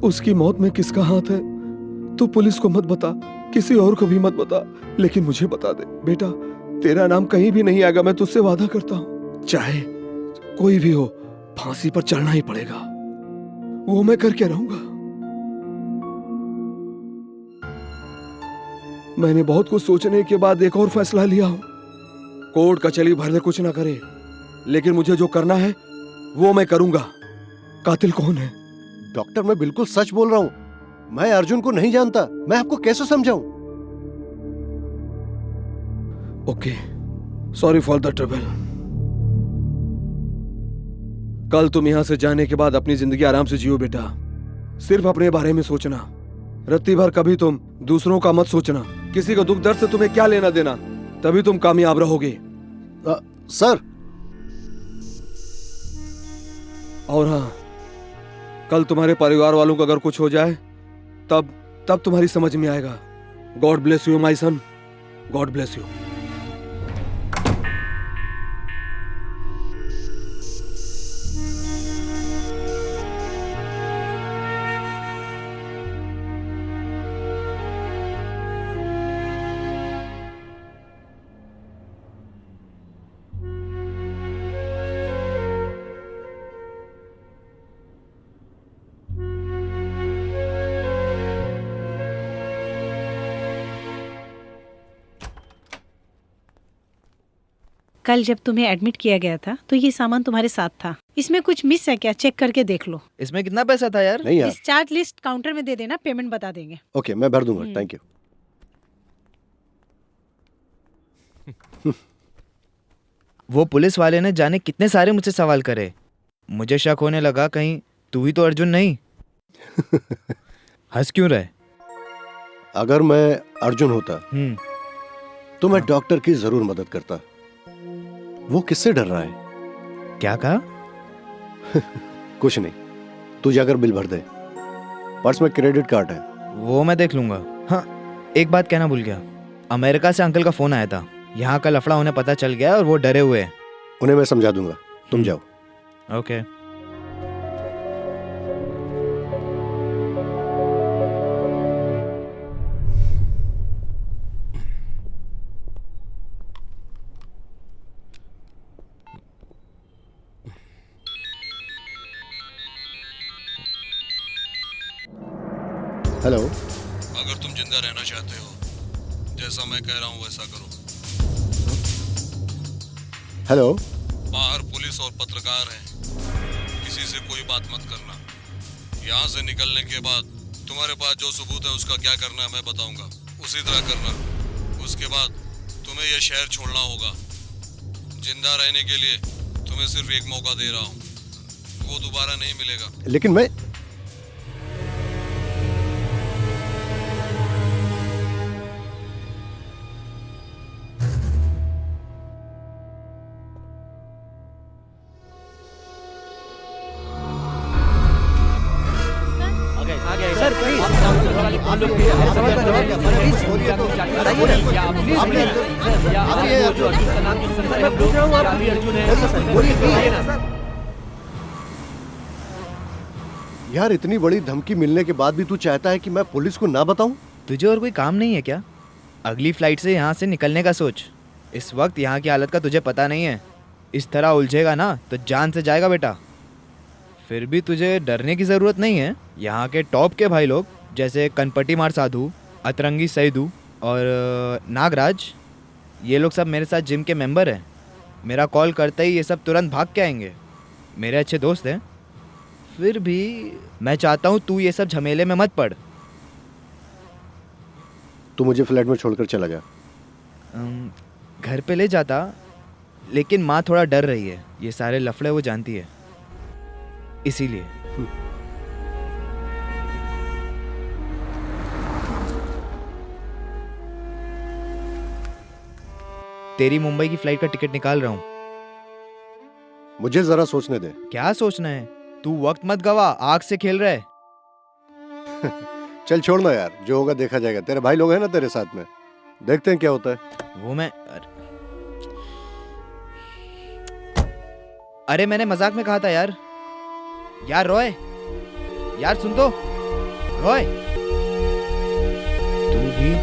उसकी मौत में किसका हाथ है तू पुलिस को मत बता, किसी और को भी मत बता, लेकिन मुझे बता दे बेटा। तेरा नाम कहीं भी नहीं आएगा, मैं तुझसे वादा करता हूं। चाहे कोई भी हो, फांसी पर चढ़ना ही पड़ेगा। वो मैं करके रहूंगा। मैंने बहुत कुछ सोचने के बाद एक और फैसला लिया हूं। कोर्ट कचहरी भरने कुछ ना करे, लेकिन मुझे जो करना है वो मैं करूंगा। कातिल कौन है? डॉक्टर, मैं बिल्कुल सच बोल रहा हूं। मैं अर्जुन को नहीं जानता। मैं आपको कैसे समझाऊं? Okay, sorry for the trouble. कल तुम यहां से जाने के बाद अपनी जिंदगी आराम से जियो बेटा। सिर्फ अपने बारे में सोचना। रत्ती भर कभी तुम दूसरों का मत सोचना। किसी को दुख दर्द से तुम्हें क्या लेना देना, तभी तुम कामयाब रहोगे। सर। और हाँ, कल तुम्हारे परिवार वालों को अगर कुछ हो जाए तब तुम्हारी समझ में आएगा। God bless you my son, God bless you. कल जब तुम्हें एडमिट किया गया था तो ये सामान तुम्हारे साथ था। इसमें कुछ मिस है क्या, चेक करके देख लो। इसमें कितना पैसा था यार? नहीं यार। डिस्चार्ज लिस्ट काउंटर में दे देना, पेमेंट बता देंगे। ओके, मैं भर दूंगा। Thank you. वो पुलिस वाले ने जाने कितने सारे मुझसे सवाल करे। मुझे शक होने लगा कहीं तू ही तो अर्जुन नहीं। हंस क्यों रहे? अगर मैं अर्जुन होता तो मैं डॉक्टर की जरूर मदद करता। वो किससे डर रहा है? क्या कहा? कुछ नहीं, तू जाकर बिल भर दे। पर्स में क्रेडिट कार्ड है। वो मैं देख लूंगा। हाँ, एक बात कहना भूल गया। अमेरिका से अंकल का फोन आया था। यहाँ का लफड़ा उन्हें पता चल गया और वो डरे हुए हैं। उन्हें मैं समझा दूंगा, तुम जाओ। ओके। हेलो। अगर तुम जिंदा रहना चाहते हो, जैसा मैं कह रहा हूँ वैसा करो। हेलो। बाहर पुलिस और पत्रकार हैं, किसी से कोई बात मत करना। यहाँ से निकलने के बाद तुम्हारे पास जो सबूत है उसका क्या करना है मैं बताऊंगा, उसी तरह करना। उसके बाद तुम्हें यह शहर छोड़ना होगा। जिंदा रहने के लिए तुम्हें सिर्फ एक मौका दे रहा हूँ, वो दोबारा नहीं मिलेगा। लेकिन मैं यार, इतनी बड़ी धमकी मिलने के बाद भी तू चाहता है कि मैं पुलिस को ना बताऊं? तुझे और कोई काम नहीं है क्या? अगली फ्लाइट से यहाँ से निकलने का सोच। इस वक्त यहाँ की हालत का तुझे पता नहीं है। इस तरह उलझेगा ना तो जान से जाएगा बेटा। फिर भी तुझे डरने की ज़रूरत नहीं है। यहाँ के टॉप के भाई लोग जैसे कनपटी मार साधु, अतरंगी सैदू और नागराज, ये लोग सब मेरे साथ जिम के मेंबर हैं। मेरा कॉल करते ही ये सब तुरंत भाग के आएंगे। मेरे अच्छे दोस्त हैं। फिर भी मैं चाहता हूँ तू ये सब झमेले में मत पड़। तू मुझे फ्लैट में छोड़कर चला जा। घर पे ले जाता, लेकिन माँ थोड़ा डर रही है। ये सारे लफड़े वो जानती है, इसीलिए। तेरी मुंबई की फ्लाइट का टिकट निकाल रहा हूँ। मुझे जरा सोचने दे। क्या सोचना है? तू वक्त मत गवा, आग से खेल रहा है। चल छोड़ना यार, जो होगा देखा जाएगा। तेरे भाई लोग हैं ना तेरे साथ में, देखते हैं क्या होता है। वो मैं अरे मैंने मजाक में कहा था यार। यार रॉय, यार सुन तो। रॉय तू भी।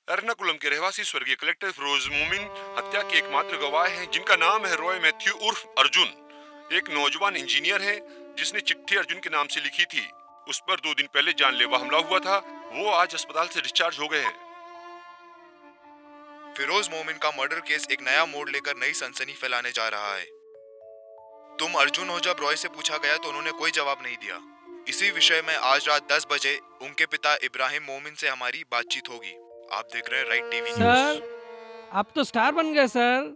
एर्नाकुलम के रहवासी स्वर्गीय कलेक्टर फिरोज मोमिन हत्या के एकमात्र गवाह हैं, जिनका नाम है रॉय मैथ्यू उर्फ अर्जुन। एक नौजवान इंजीनियर है जिसने चिट्ठी अर्जुन के नाम से लिखी थी। उस पर 2 दिन पहले जानलेवा हमला हुआ था। वो आज अस्पताल से डिस्चार्ज हो गए हैं। फिरोज मोमिन का मर्डर केस एक नया मोड़ लेकर नई सनसनी फैलाने जा रहा है। तुम अर्जुन हो जब रॉय से पूछा गया तो उन्होंने कोई जवाब नहीं दिया। इसी विषय में आज रात 10 बजे उनके पिता इब्राहिम मोमिन से हमारी बातचीत होगी। आप देख रहे हैं राइट टीवी न्यूज़। सर, आप तो स्टार बन गए सर।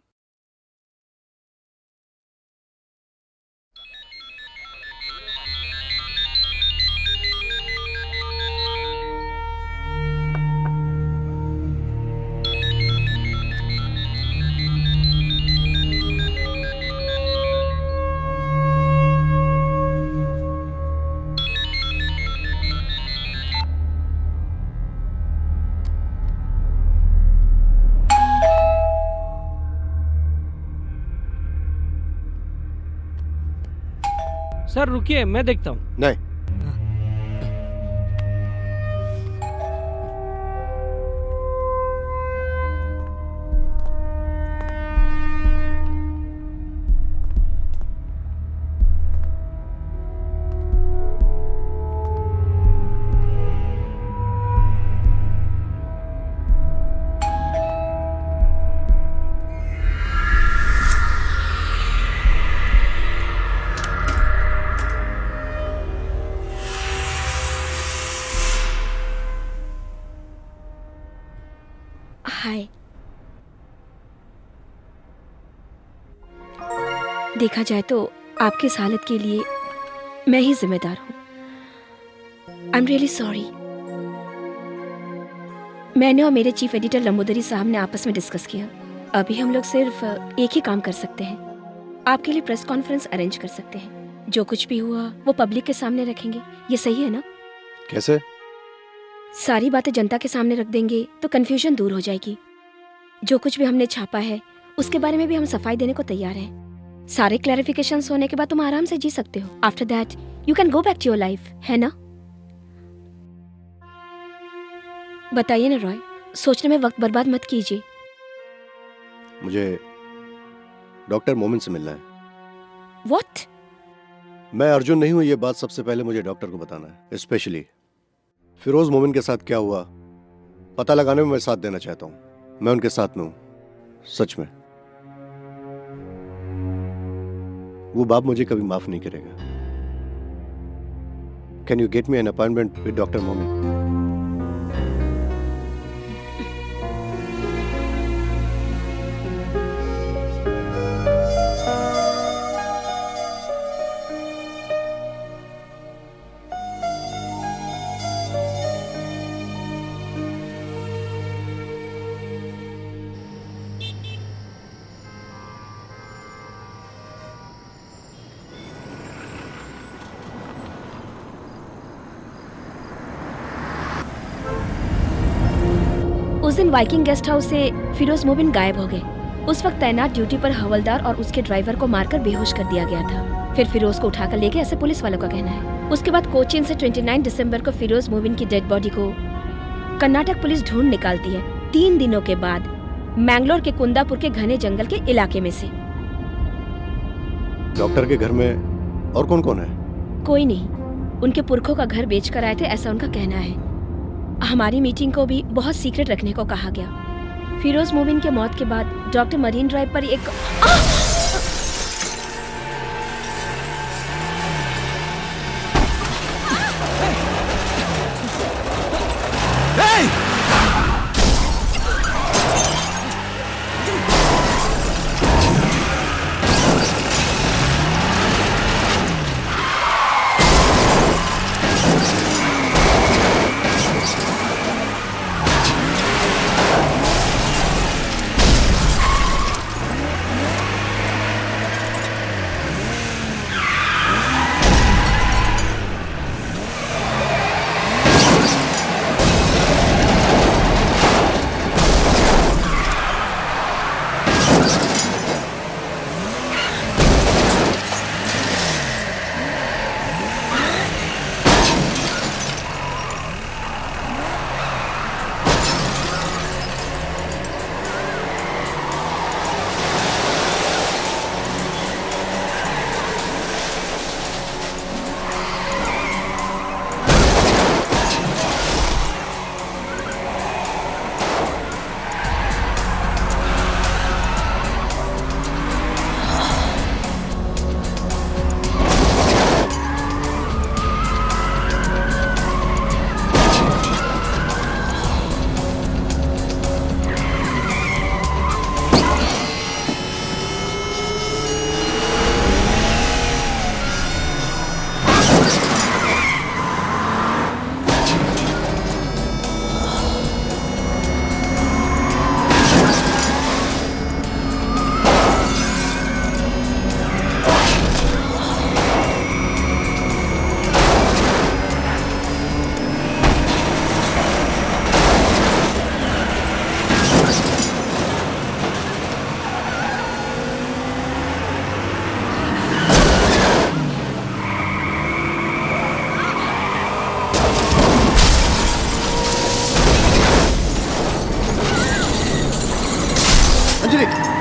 सर रुकिए, मैं देखता हूँ। नहीं, हाय। देखा जाए तो आपकी इस हालत के लिए मैं ही जिम्मेदार हूँ। I am really sorry. मैंने और मेरे चीफ एडिटर लंबोदरी साहब ने आपस में डिस्कस किया। अभी हम लोग सिर्फ एक ही काम कर सकते हैं, आपके लिए प्रेस कॉन्फ्रेंस अरेंज कर सकते हैं। जो कुछ भी हुआ वो पब्लिक के सामने रखेंगे। ये सही है ना? कैसे? सारी बातें जनता के सामने रख देंगे तो कंफ्यूजन दूर हो जाएगी। जो कुछ भी हमने छापा है उसके बारे में भी हम सफाई देने को तैयार हैं। सारे क्लैरिफिकेशंस होने के बाद तुम आराम से जी सकते हो। After that you can go back to your life, है ना? बताइए ना रॉय, सोचने में वक्त बर्बाद मत कीजिए। मुझे डॉक्टर मोमिन से मिलना है। What? मैं अर्जुन नहीं हूं, ये बात सबसे पहले मुझे डॉक्टर को बताना है। स्पेशली फिरोज मोमिन के साथ क्या हुआ पता लगाने में मैं साथ देना चाहता हूं। मैं उनके साथ में हूं, सच में। वो बाप मुझे कभी माफ नहीं करेगा। Can you get me an appointment with doctor मोमिन? उस दिन वाइकिंग गेस्ट हाउस से फिरोज मोमिन गायब हो गए। उस वक्त तैनात ड्यूटी पर हवलदार और उसके ड्राइवर को मारकर बेहोश कर दिया गया था। फिर फिरोज को उठाकर ले गए, ऐसे पुलिस वालों का कहना है। उसके बाद कोचीन से 29 दिसंबर को फिरोज मोमिन की डेड बॉडी को कर्नाटक पुलिस ढूंढ निकालती है। 3 दिनों के बाद मैंगलोर के कुंदापुर के घने जंगल के इलाके में से। डॉक्टर के घर में और कौन कौन है? कोई नहीं, उनके पुरखों का घर बेच कर आए थे, ऐसा उनका कहना है। हमारी मीटिंग को भी बहुत सीक्रेट रखने को कहा गया। फिरोज मोमिन के मौत के बाद डॉक्टर मरीन ड्राइव पर एक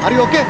Are you okay?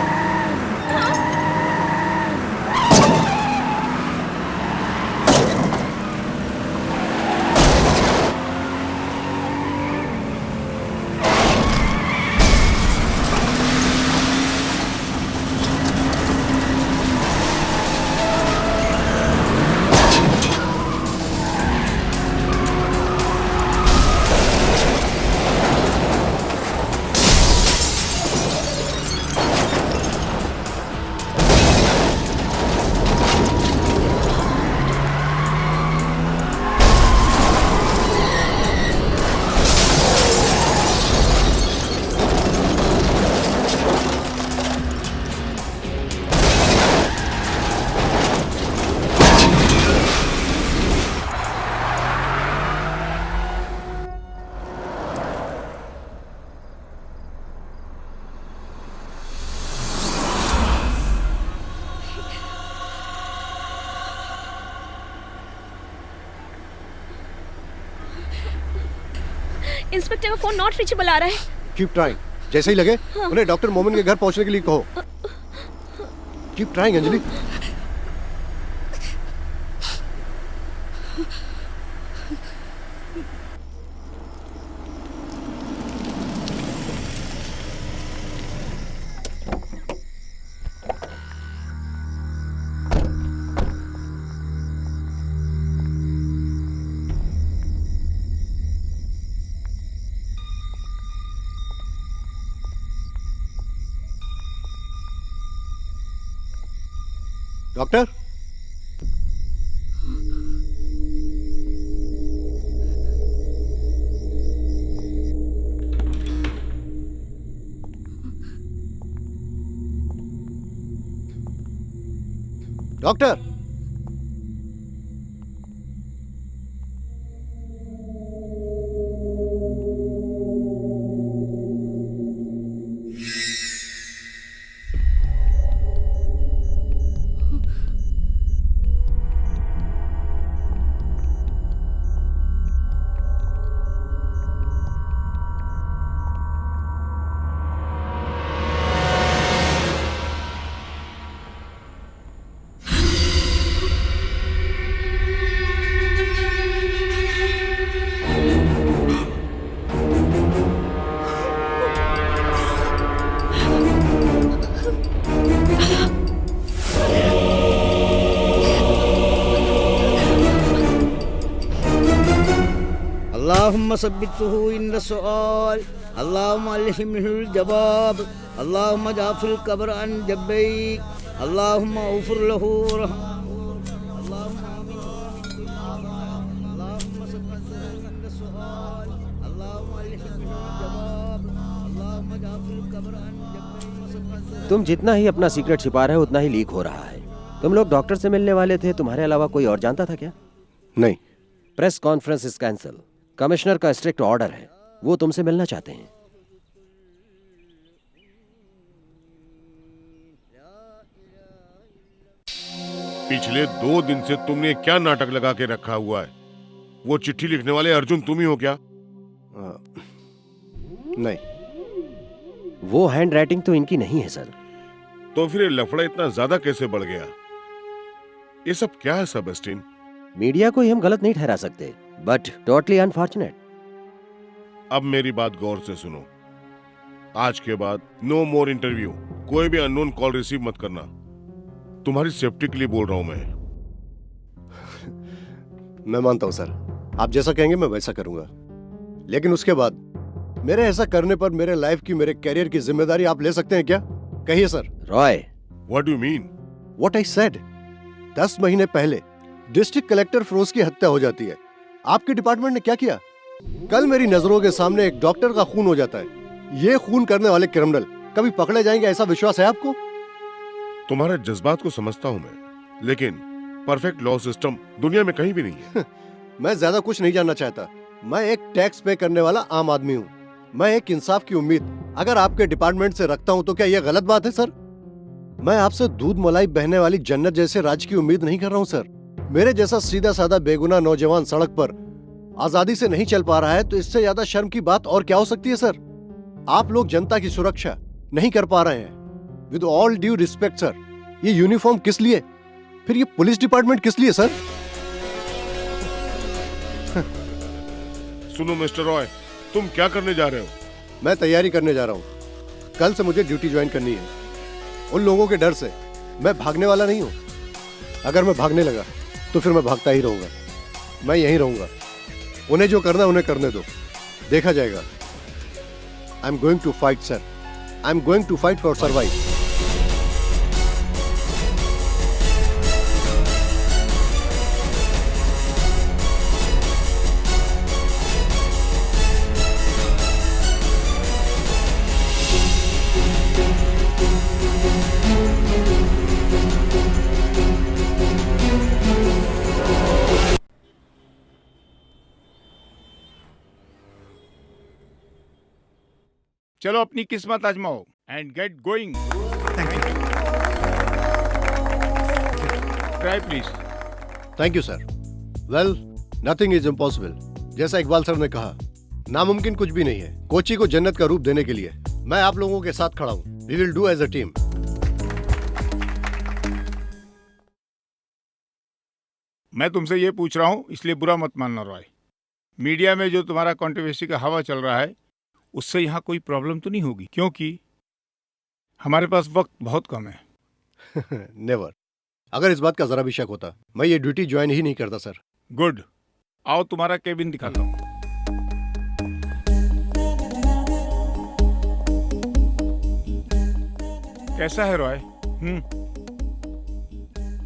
इंस्पेक्टर का फोन नॉट रीचेबल आ रहा है। Keep trying. जैसे ही लगे हाँ। उन्हें डॉक्टर मोमिन के घर पहुंचने के लिए कहो। Keep trying, Anjali. Doctor doctor अल्लाहुम्मा सब्बितहु इंद सुआल अल्लाहुम्मा अल्हिमहुल जवाब अल्लाहुम्मा जाफिल कब्र अन जब्बैक अल्लाहुम्मा उफिर लहू तुम जितना ही अपना सीक्रेट छिपा रहे हो उतना ही लीक हो रहा है। तुम लोग डॉक्टर से मिलने वाले थे, तुम्हारे अलावा कोई और जानता था क्या? नहीं। Press conference is cancel. Commissioner का स्ट्रिक्ट ऑर्डर है, वो तुमसे मिलना चाहते हैं। पिछले 2 दिन से तुमने क्या नाटक लगा के रखा हुआ है? वो चिट्ठी लिखने वाले अर्जुन तुम ही हो क्या? नहीं, वो हैंड राइटिंग तो इनकी नहीं है सर। तो फिर ये लफड़ा इतना ज्यादा कैसे बढ़ गया? ये सब क्या है सेबेस्टियन? मीडिया को ही हम गलत नहीं ठहरा सकते, बट टोटली अनफॉर्चुनेट। अब मेरी बात गौर से सुनो। आज के बाद नो मोर इंटरव्यू, कोई भी अननोन कॉल रिसीव मत करना। तुम्हारी सेफ्टी के लिए बोल रहा हूं मैं मानता हूं सर, आप जैसा कहेंगे मैं वैसा करूंगा, लेकिन उसके बाद मेरे ऐसा करने पर मेरे लाइफ की, मेरे कैरियर की जिम्मेदारी आप ले सकते हैं क्या? कहिए sir. Roy, what do you mean? What I said. 10 महीने पहले डिस्ट्रिक्ट कलेक्टर फिरोज की हत्या हो जाती है। आपके डिपार्टमेंट ने क्या किया? कल मेरी नजरों के सामने एक डॉक्टर का खून हो जाता है। ये खून करने वाले क्रिमिनल कभी पकड़े जाएंगे, ऐसा विश्वास है आपको? तुम्हारे जज्बात को समझता हूं मैं, लेकिन परफेक्ट लॉ सिस्टम दुनिया में कहीं भी नहीं है। मैं ज्यादा कुछ नहीं जानना चाहता। मैं एक टैक्स पे करने वाला आम आदमी हूँ। मैं एक इंसाफ की उम्मीद अगर आपके डिपार्टमेंट से रखता हूँ तो क्या यह गलत बात है सर? मैं आपसे दूध मलाई बहने वाली जन्नत जैसे राज की उम्मीद नहीं कर रहा हूँ सर। मेरे जैसा सीधा साधा बेगुनाह नौजवान सड़क पर आजादी से नहीं चल पा रहा है तो इससे ज्यादा शर्म की बात और क्या हो सकती है सर? आप लोग जनता की सुरक्षा नहीं कर पा रहे हैं। With all due respect sir, ये यूनिफॉर्म किस लिए? फिर ये पुलिस डिपार्टमेंट किस लिए सर? सुनो मिस्टर रॉय, तुम क्या करने जा रहे हो? मैं तैयारी करने जा रहा हूँ। कल से मुझे ड्यूटी ज्वाइन करनी है। उन लोगों के डर से मैं भागने वाला नहीं हूँ। अगर मैं भागने लगा तो फिर मैं भागता ही रहूंगा। मैं यहीं रहूंगा। उन्हें जो करना है उन्हें करने दो, देखा जाएगा। I am going to fight sir. I am going to fight for survive. चलो अपनी किस्मत आजमाओ and get going. Try please. Thank you sir. Well, nothing is impossible. जैसा इकबाल सर ने कहा, नामुमकिन कुछ भी नहीं है। कोची को जन्नत का रूप देने के लिए मैं आप लोगों के साथ खड़ा हूँ। We will do as a team. मैं तुमसे ये पूछ रहा हूँ, इसलिए बुरा मत मानना रॉय। मीडिया में जो तुम्हारा कंट्रोवर्सी का हवा चल रहा है उससे यहाँ कोई प्रॉब्लम तो नहीं होगी, क्योंकि हमारे पास वक्त बहुत कम है। नेवर। अगर इस बात का जरा भी शक होता मैं ये ड्यूटी ज्वाइन ही नहीं करता सर। गुड, आओ तुम्हारा केबिन दिखाता हूँ। कैसा है रॉय?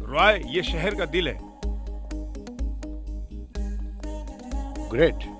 रॉय, ये शहर का दिल है। ग्रेट।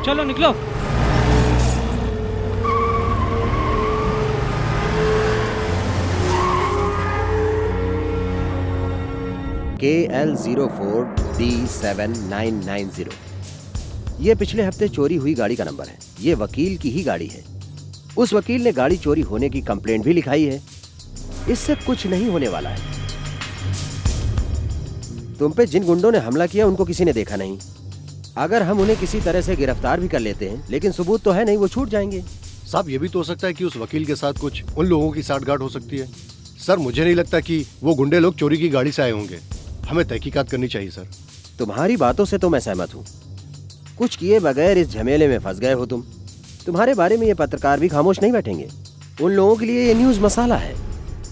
चलो निकलो। KL04D7990। ये पिछले हफ्ते चोरी हुई गाड़ी का नंबर है। ये वकील की ही गाड़ी है। उस वकील ने गाड़ी चोरी होने की कंप्लेंट भी लिखाई है। इससे कुछ नहीं होने वाला है। तुम पे जिन गुंडों ने हमला किया उनको किसी ने देखा नहीं। अगर हम उन्हें किसी तरह से गिरफ्तार भी कर लेते हैं, लेकिन सबूत तो है नहीं, वो छूट जाएंगे। साहब, ये भी तो हो सकता है कि उस वकील के साथ कुछ उन लोगों की साठगांठ हो सकती है। सर, मुझे नहीं लगता कि वो गुंडे लोग चोरी की गाड़ी से आए होंगे। हमें तहकीकात करनी चाहिए सर। तुम्हारी बातों से तो मैं सहमत हूँ। कुछ किए बगैर इस झमेले में फंस गए हो तुम। तुम्हारे बारे में ये पत्रकार भी खामोश नहीं बैठेंगे। उन लोगों के लिए ये न्यूज़ मसाला है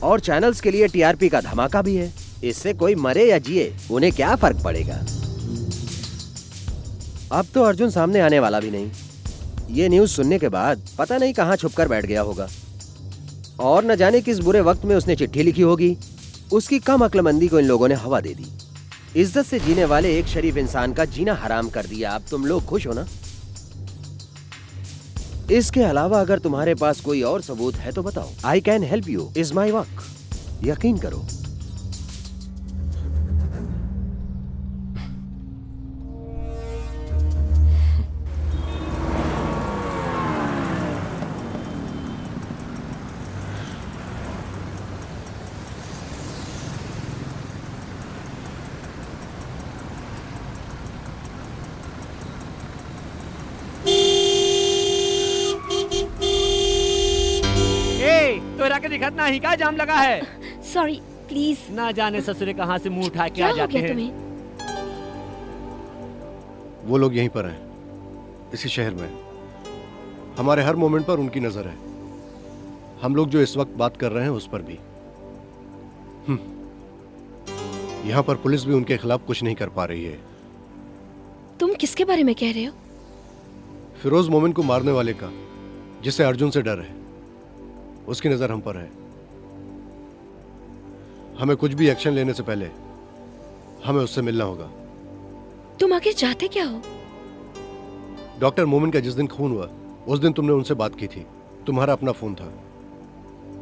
और चैनल्स के लिए टीआरपी का धमाका भी है। इससे कोई मरे या जिए, उन्हें क्या फर्क पड़ेगा। अब तो अर्जुन सामने आने वाला भी नहीं। ये न्यूज़ सुनने के बाद पता नहीं कहाँ छुपकर बैठ गया होगा और न जाने किस बुरे वक्त में उसने चिट्ठी लिखी होगी। उसकी कम अक्लमंदी को इन लोगों ने हवा दे दी। इज्जत से जीने वाले एक शरीफ इंसान का जीना हराम कर दिया। अब तुम लोग खुश हो ना? इसके अलावा अगर तुम्हारे पास कोई और सबूत है तो बताओ। I can help you is my work. यकीन करो। दिखना ही का जाम लगा है। Sorry, please. ना जाने ससुरे कहाँ से मुंह उठा के क्या आ हो जाते गया हैं। तुम्हें? वो लोग यहीं पर हैं, इसी शहर में। हमारे हर मोमेंट पर उनकी नजर है। हम लोग जो इस वक्त बात कर रहे हैं उस पर भी। यहां पर पुलिस भी उनके खिलाफ कुछ नहीं कर पा रही है। तुम किसके बारे में कह रहे हो? फिरोज मोमिन को मारने वाले का, जिसे अर्जुन से डर है, उसकी नजर हम पर है। हमें कुछ भी एक्शन लेने से पहले हमें उससे मिलना होगा। तुम आगे चाहते क्या हो? डॉक्टर मोमिन का जिस दिन खून हुआ उस दिन तुमने उनसे बात की थी। तुम्हारा अपना फोन था।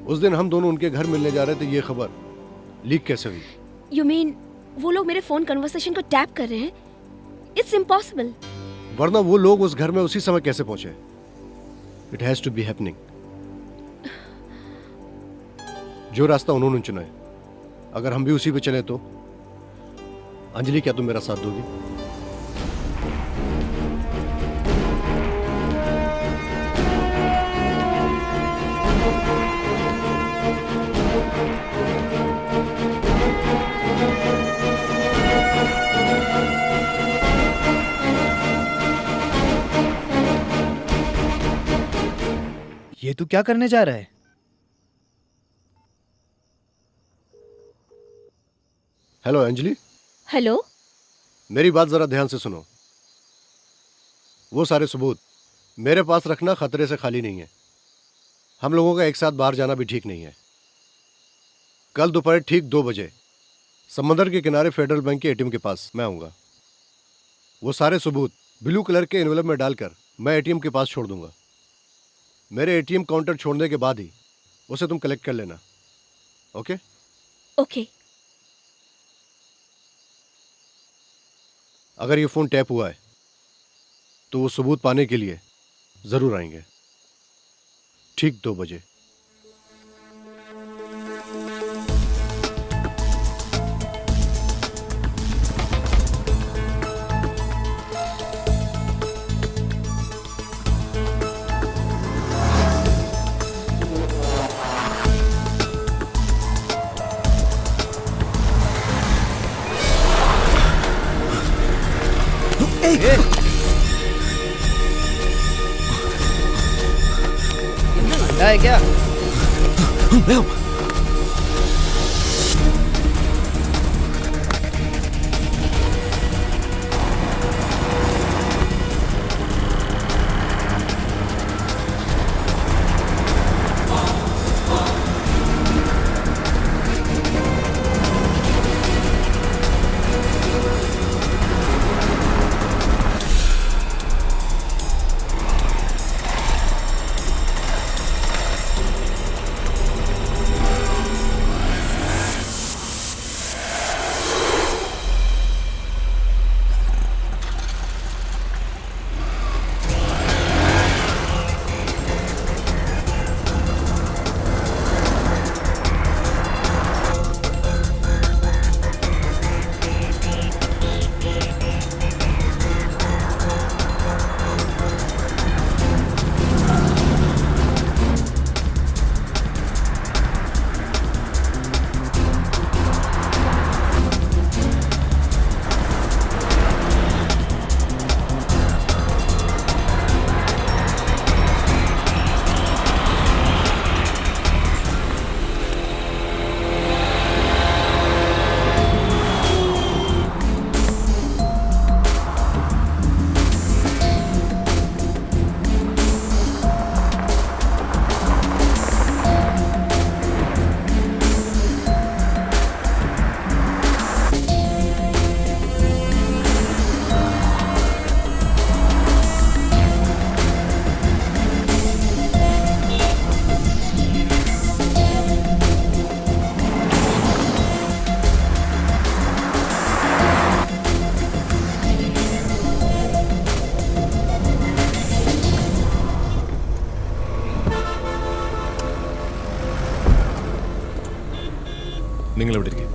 उस दिन हम दोनों उनके घर मिलने जा रहे थे। ये खबर लीक कैसे हुई? यू मीन वो लोग मेरे फोन कन्वर्सेशन को टैप कर रहे हैं? It's impossible. वरना वो लोग उस घर में उसी समय कैसे पहुंचे? It has to be happening. जो रास्ता उन्होंने चुना है, अगर हम भी उसी पे चले तो। अंजलि, क्या तुम मेरा साथ दोगी? ये तू क्या करने जा रहा है? हेलो अंजलि। हेलो। मेरी बात जरा ध्यान से सुनो। वो सारे सबूत मेरे पास रखना खतरे से खाली नहीं है। हम लोगों का एक साथ बाहर जाना भी ठीक नहीं है। कल दोपहर ठीक 2 बजे समंदर के किनारे फेडरल बैंक के एटीएम के पास मैं आऊंगा। वो सारे सबूत ब्लू कलर के एनवेलप में डालकर मैं एटीएम के पास छोड़ दूंगा। मेरे एटीएम काउंटर छोड़ने के बाद ही उसे तुम कलेक्ट कर लेना। ओके? ओके। अगर ये फोन टैप हुआ है तो वो सबूत पाने के लिए जरूर आएंगे। ठीक 2 बजे। है क्या? നിങ്ങൾ ഇവിടെ ഇരിക്കുക.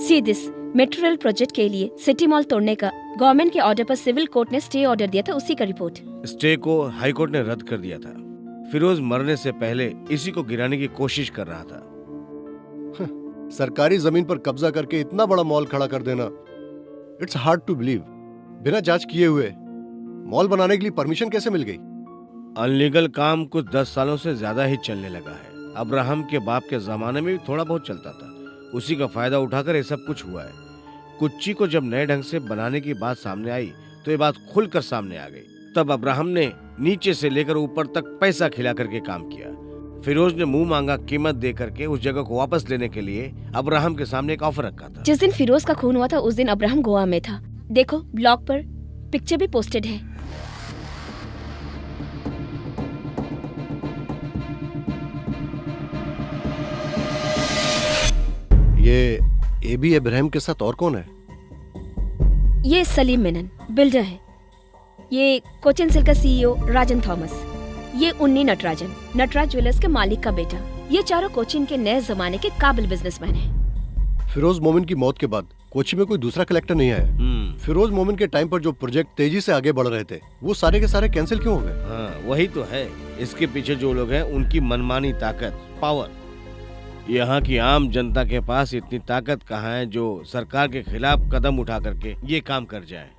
See this metro rail project के लिए सिटी मॉल तोड़ने का गवर्नमेंट के ऑर्डर पर सिविल कोर्ट ने स्टे ऑर्डर दिया था, उसी का रिपोर्ट। स्टे को हाई कोर्ट ने रद्द कर दिया था। फिरोज मरने से पहले इसी को गिराने की कोशिश कर रहा था। सरकारी जमीन पर कब्जा करके इतना बड़ा मॉल खड़ा कर देना, इट्स हार्ड टू बिलीव। बिना जांच किए हुए मॉल बनाने के लिए परमिशन कैसे मिल गई? अनलीगल काम कुछ 10 सालों से ज्यादा ही चलने लगा है। अब्राहम के बाप के जमाने में भी थोड़ा बहुत चलता था, उसी का फायदा उठाकर ये सब कुछ हुआ है। कुच्ची को जब नए ढंग से बनाने की बात सामने आई तो ये बात खुलकर सामने आ गई। तब अब्राहम ने नीचे से लेकर ऊपर तक पैसा खिला करके काम किया। फिरोज ने मुंह मांगा कीमत दे करके उस जगह को वापस लेने के लिए अब्राहम के सामने एक ऑफर रखा था। जिस दिन फिरोज का खून हुआ था उस दिन अब्राहम गोवा में था। देखो ब्लॉग पर पिक्चर भी पोस्टेड है। ये एबी इब्राहिम के साथ और कौन है? ये सलीम मेनन बिल्डर है। ये कोचिन सिल्क का सीईओ राजन थॉमस। ये उन्नी नटराजन, नटराज ज्वेलर्स के मालिक का बेटा। ये चारों कोचिन के नए जमाने के काबिल बिजनेसमैन हैं। फिरोज मोमिन की मौत के बाद कोची में कोई दूसरा कलेक्टर नहीं आया। फिरोज मोमिन के टाइम पर जो प्रोजेक्ट तेजी से आगे बढ़ रहे थे वो सारे के सारे कैंसिल क्यों हो गए? हाँ, वही तो है। इसके पीछे जो लोग हैं उनकी मनमानी ताकत, पावर। यहाँ की आम जनता के पास इतनी ताकत कहाँ है जो सरकार के खिलाफ कदम उठा करके ये काम कर जाए।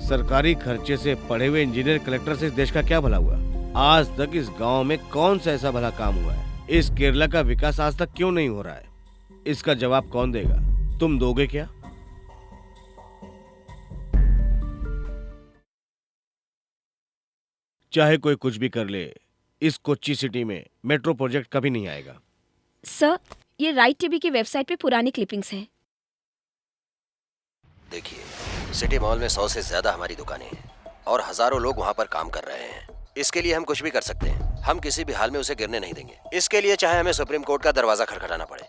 सरकारी खर्चे से पढ़े हुए इंजीनियर कलेक्टर से इस देश का क्या भला हुआ? आज तक इस गांव में कौन सा ऐसा भला काम हुआ है? इस केरला का विकास आज तक क्यों नहीं हो रहा है? इसका जवाब कौन देगा? तुम दोगे क्या? चाहे कोई कुछ भी कर ले, इस कोच्चि सिटी में मेट्रो प्रोजेक्ट कभी नहीं आएगा। सर, ये राइट टीवी की वेबसाइट पे पुरानी क्लिपिंग्स हैं। देखिए, सिटी मॉल में 100 से ज्यादा हमारी दुकानें हैं और हजारों लोग वहाँ पर काम कर रहे हैं। इसके लिए हम कुछ भी कर सकते हैं। हम किसी भी हाल में उसे गिरने नहीं देंगे। इसके लिए चाहे हमें सुप्रीम कोर्ट का दरवाजा खटखटाना पड़े।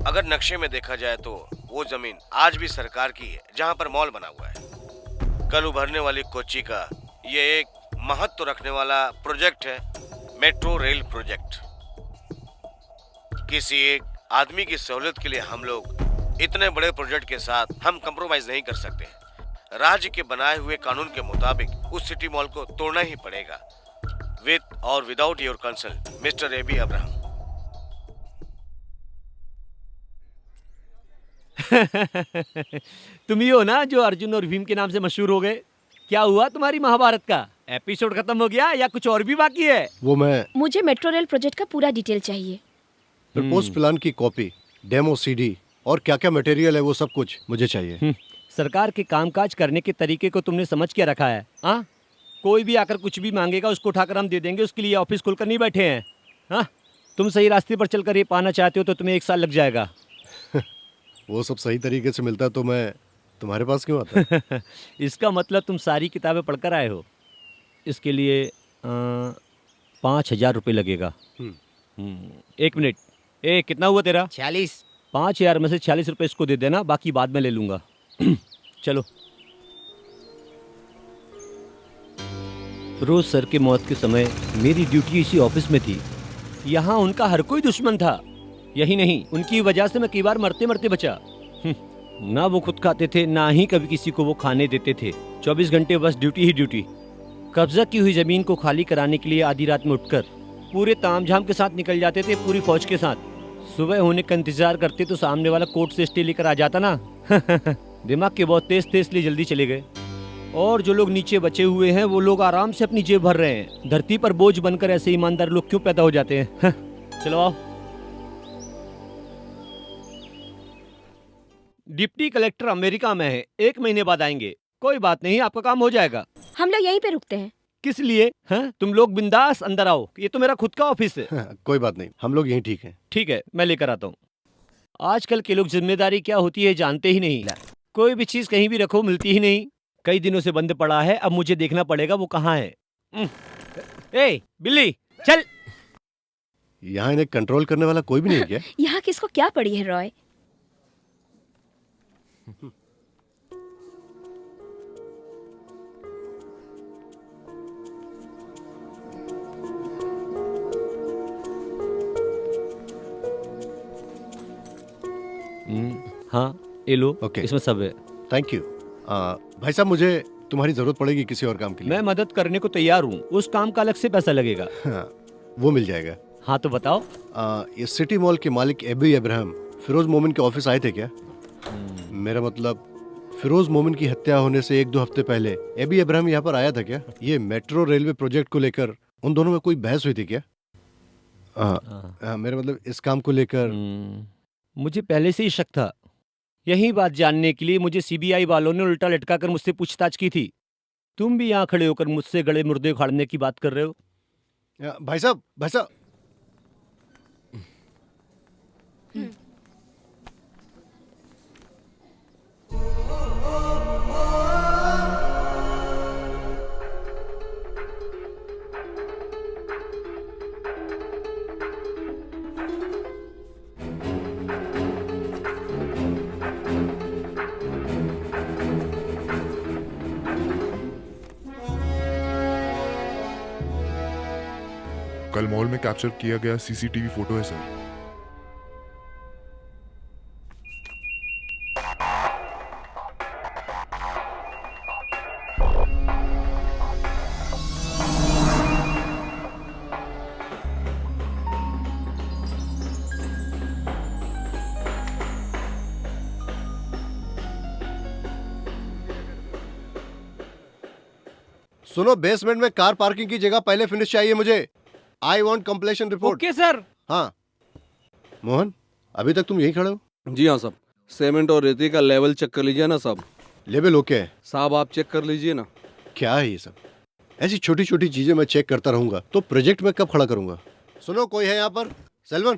अगर नक्शे में देखा जाए तो वो जमीन आज भी सरकार की है जहाँ पर मॉल बना हुआ है। कल उभरने वाली कोच्चि का ये एक महत्व रखने वाला प्रोजेक्ट है, मेट्रो रेल प्रोजेक्ट। किसी एक आदमी की सहूलियत के लिए हम लोग इतने बड़े प्रोजेक्ट के साथ हम कंप्रोमाइज नहीं कर सकते। राज्य के बनाए हुए कानून के मुताबिक उस सिटी मॉल को तोड़ना ही पड़ेगा, विद और without your consult, mister AB Abraham. तुम ही हो ना जो अर्जुन और भीम के नाम से मशहूर हो गए। क्या हुआ तुम्हारी महाभारत का? एपिसोड खत्म हो गया या कुछ और भी बाकी है? वो मैं मुझे मेट्रो रेल प्रोजेक्ट का पूरा डिटेल चाहिए। प्रपोज प्लान की कॉपी, डेमो सीडी और क्या क्या मटेरियल है वो सब कुछ मुझे चाहिए। सरकार के कामकाज करने के तरीके को तुमने समझ क्या रखा है? हाँ, कोई भी आकर कुछ भी मांगेगा उसको उठाकर हम दे देंगे, उसके लिए ऑफिस खोलकर नहीं बैठे हैं। हाँ, तुम सही रास्ते पर चलकर ये पाना चाहते हो तो तुम्हें 1 साल लग जाएगा। वो सब सही तरीके से मिलता तो मैं तुम्हारे पास क्यों आता? इसका मतलब तुम सारी किताबें पढ़कर आए हो। इसके लिए 5,000 रुपये लगेगा। 1 मिनट, कितना हुआ तेरा? 46। 5,000 में से 40 रुपये इसको दे देना, बाकी बाद में ले लूँगा। चलो। रोज सर के मौत के समय मेरी ड्यूटी इसी ऑफिस में थी। यहाँ उनका हर कोई दुश्मन था। यही नहीं, उनकी वजह से मैं कई बार मरते मरते बचा। ना वो खुद खाते थे, ना ही कभी किसी को वो खाने देते थे। 24 घंटे बस ड्यूटी ही ड्यूटी। कब्जा की हुई जमीन को खाली कराने के लिए आधी रात में उठकर पूरे तामझाम के साथ निकल जाते थे, पूरी फौज के साथ। सुबह होने का इंतजार करते तो सामने वाला कोर्ट से स्टे लेकर आ जाता ना। दिमाग के बहुत तेज थे, इसलिए जल्दी चले गए। और जो लोग नीचे बचे हुए हैं वो लोग आराम से अपनी जेब भर रहे हैं। धरती पर बोझ बनकर ऐसे ईमानदार लोग क्यों पैदा हो जाते हैं? चलो आओ। डिप्टी कलेक्टर अमेरिका में है, 1 महीने बाद आएंगे। कोई बात नहीं, आपका काम हो जाएगा। हम लोग यहीं पे रुकते हैं। किस लिए? हैं? तुम लोग बिंदास अंदर आओ, ये तो मेरा खुद का ऑफिस है। कोई बात नहीं, हम लोग यहीं ठीक हैं। ठीक है, मैं लेकर आता हूँ। आजकल के लोग जिम्मेदारी क्या होती है जानते ही नहीं। कोई भी चीज कहीं भी रखो मिलती ही नहीं। कई दिनों से बंद पड़ा है, अब मुझे देखना पड़ेगा वो कहाँ है। ए बिल्ली चल। यहाँ इन्हें कंट्रोल करने वाला कोई भी नहीं है क्या? यहाँ किसको क्या पड़ी है रॉय? हाँ ये लो। ओके, इसमें सब है। Thank you. भाई साहब, मुझे तुम्हारी जरूरत पड़ेगी किसी और काम के लिए। मैं मदद करने को तैयार हूँ, उस काम का अलग से पैसा लगेगा। हाँ, वो मिल जाएगा। हाँ तो बताओ। ये सिटी मॉल के मालिक एबी अब्राहम फिरोज मोमिन के ऑफिस आए थे क्या? मेरा मतलब फिरोज मोमिन की हत्या होने से 1-2 हफ्ते पहले एबी अब्राहम यहाँ पर आया था क्या? ये मेट्रो रेलवे प्रोजेक्ट को लेकर उन दोनों में कोई बहस हुई थी क्या? मेरा मतलब इस काम को लेकर। मुझे पहले से ही शक था। यही बात जानने के लिए मुझे सीबीआई वालों ने उल्टा लटका कर मुझसे पूछताछ की थी। तुम भी यहाँ खड़े होकर मुझसे गले मुर्दे उखाड़ने की बात कर रहे हो। भाई साहब, भाई साहब। कल मॉल में कैप्चर किया गया सीसीटीवी फोटो है सर। सुनो, बेसमेंट में कार पार्किंग की जगह पहले फिनिश चाहिए मुझे। I want completion report. Okay sir. हाँ मोहन, अभी तक तुम यहीं खड़े हो? जी हाँ साहब। सीमेंट और रेती का लेवल चेक कर लीजिए ना साहब। लेवल ओके है साहब, आप चेक कर लीजिए ना। क्या है ये सब? ऐसी छोटी छोटी चीजें मैं चेक करता रहूंगा तो प्रोजेक्ट में कब खड़ा करूंगा? सुनो, कोई है यहाँ पर? सेल्वन।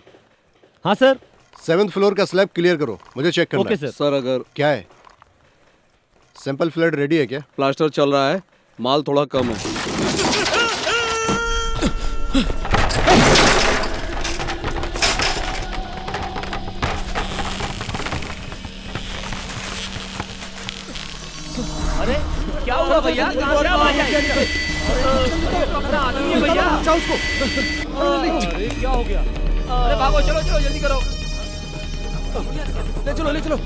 हाँ सर। 7th फ्लोर का स्लैब क्लियर करो, मुझे चेक करना ओके है। सर अगर क्या है? सैंपल फ्लड रेडी है क्या? प्लास्टर चल रहा है, माल थोड़ा कम है। अरे क्या हुआ भैया? कहाँ से आवाज आई? अपना आदमी है भैया। अरे क्या हो गया? अरे भागो, चलो चलो जल्दी करो। ले चलो ले चलो।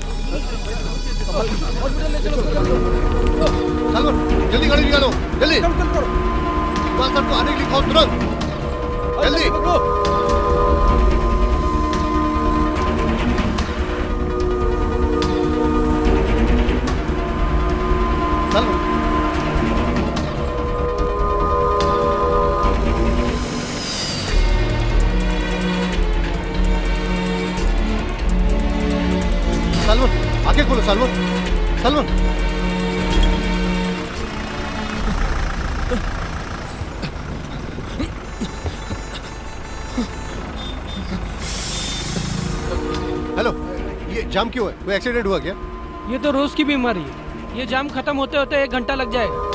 जल्दी गाड़ी निकालो, जल्दी। सर को आने के लिए कहो तुरंत, जल्दी। सलमान आगे खोलो सलमान। सलमान हेलो, ये जाम क्यों है? कोई एक्सीडेंट हुआ क्या? ये तो रोज की बीमारी है। ये जाम खत्म होते होते 1 घंटा लग जाएगा।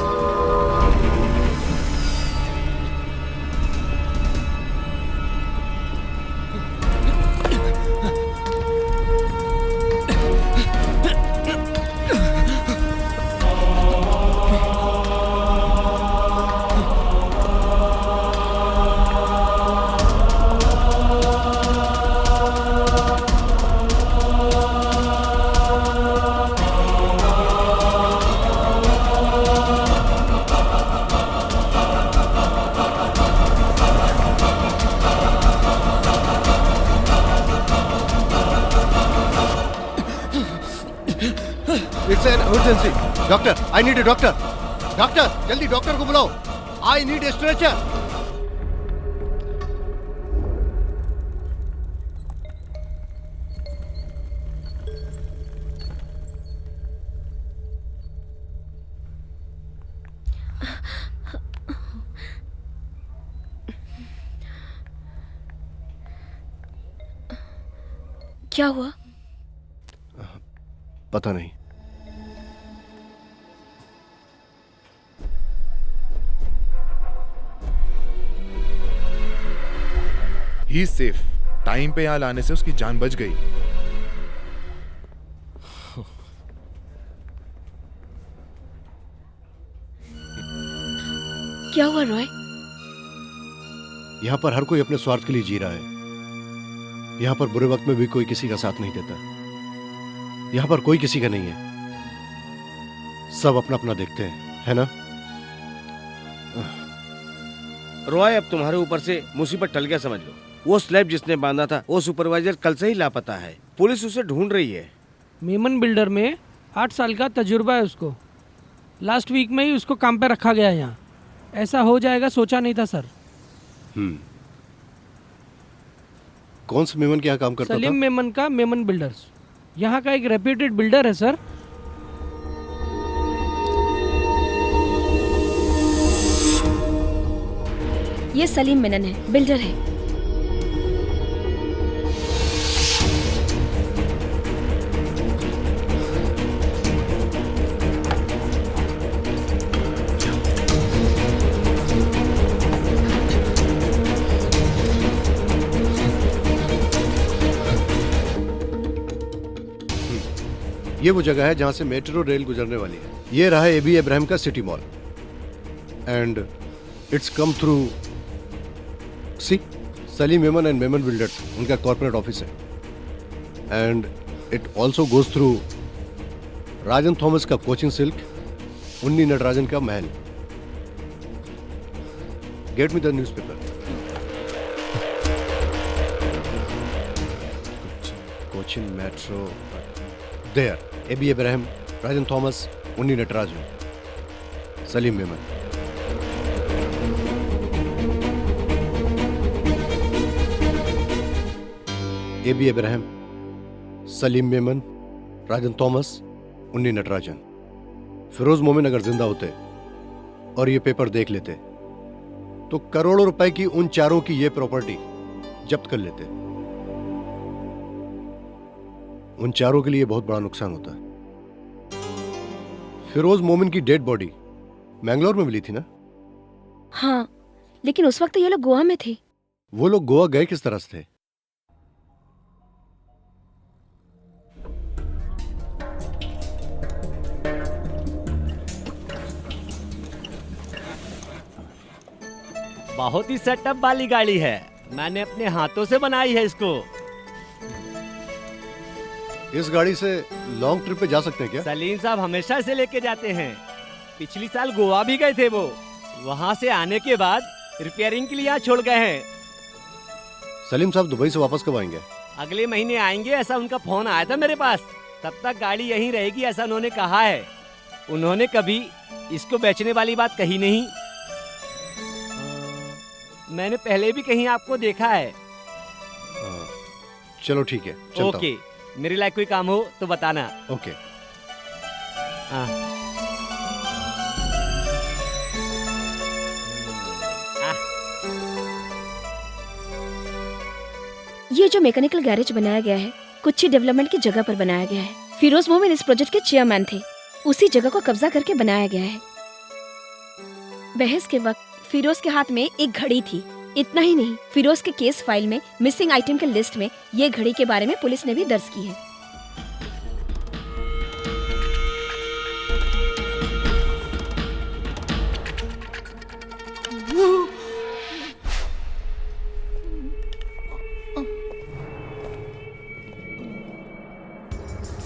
It's an emergency. Doctor, I need a doctor. Doctor, जल्दी डॉक्टर को बुलाओ। I need a stretcher. क्या हुआ? पता नहीं। He is safe. टाइम पे यहाँ लाने से उसकी जान बच गई। क्या हुआ रॉय? यहाँ पर हर कोई अपने स्वार्थ के लिए जी रहा है। यहाँ पर बुरे वक्त में भी कोई किसी का साथ नहीं देता। यहाँ पर कोई किसी का नहीं है। सब अपना अपना देखते हैं, है ना? रॉय, अब तुम्हारे ऊपर से मुसीबत टल गया समझ लो। वो स्लैब जिसने बांधा था वो सुपरवाइजर कल से ही लापता है। पुलिस उसे ढूंढ रही है। मेमन बिल्डर में 8 साल का तजुर्बा है उसको। लास्ट वीक में ही उसको काम पे रखा गया यहाँ। ऐसा हो जाएगा सोचा नहीं था सर। कौन से मेमन के यहाँ काम करता था? सलीम मेमन का मेमन बिल्डर्स। यहाँ का एक रेप्यूटेड बिल्डर है सर। ये सलीम मेनन है, बिल्डर है। ये वो जगह है जहां से मेट्रो रेल गुजरने वाली है। ये रहा एबी इब्राहिम का city mall and it's come through C Salim Memon and Memon builders, उनका कॉर्पोरेट ऑफिस है। And it also goes through Rajan Thomas का कोचिंग सिल्क, उन्नी नटराजन का महल। Get me the newspaper. Cochin metro there, AB Ibrahim, Rajan Thomas, Unni Natarajan, Salim Memon. AB Ibrahim, Salim Memon, Rajan Thomas, Unni Natarajan. Firoz मोमिन अगर जिंदा होते और ये पेपर देख लेते तो करोड़ों रुपए की उन चारों की ये प्रॉपर्टी जब्त कर लेते। उन चारों के लिए बहुत बड़ा नुकसान होता है। फिरोज मोमिन की डेड बॉडी मैंगलोर में मिली थी ना? हाँ, लेकिन उस वक्त तो ये लोग गोवा में थे। वो लोग गोवा गए किस तरह से थे? बहुत ही सेटअप वाली गाड़ी है। मैंने अपने हाथों से बनाई है इसको। इस गाड़ी से लॉन्ग ट्रिप पे जा सकते हैं क्या? सलीम साहब हमेशा इसे लेके जाते हैं। पिछली साल गोवा भी गए थे वो। वहाँ से आने के बाद रिपेयरिंग के लिए यहाँ छोड़ गए हैं। सलीम साहब दुबई से वापस कब आएंगे? अगले महीने आएंगे, ऐसा उनका फोन आया था मेरे पास। तब तक गाड़ी यहीं रहेगी ऐसा उन्होंने कहा है। उन्होंने कभी इसको बेचने वाली बात कही नहीं। मैंने पहले भी कहीं आपको देखा है। चलो ठीक है, चलता हूँ। ओके, मेरे लायक कोई काम हो तो बताना। ओके। हाँ। ये जो मैकेनिकल गैरेज बनाया गया है कुच्ची डेवलपमेंट की जगह पर बनाया गया है। फिरोज मोमिन इस प्रोजेक्ट के चेयरमैन थे। उसी जगह को कब्जा करके बनाया गया है। बहस के वक्त फिरोज के हाथ में एक घड़ी थी। इतना ही नहीं, फिरोज के केस फाइल में मिसिंग आइटम के लिस्ट में ये घड़ी के बारे में पुलिस ने भी दर्ज की है।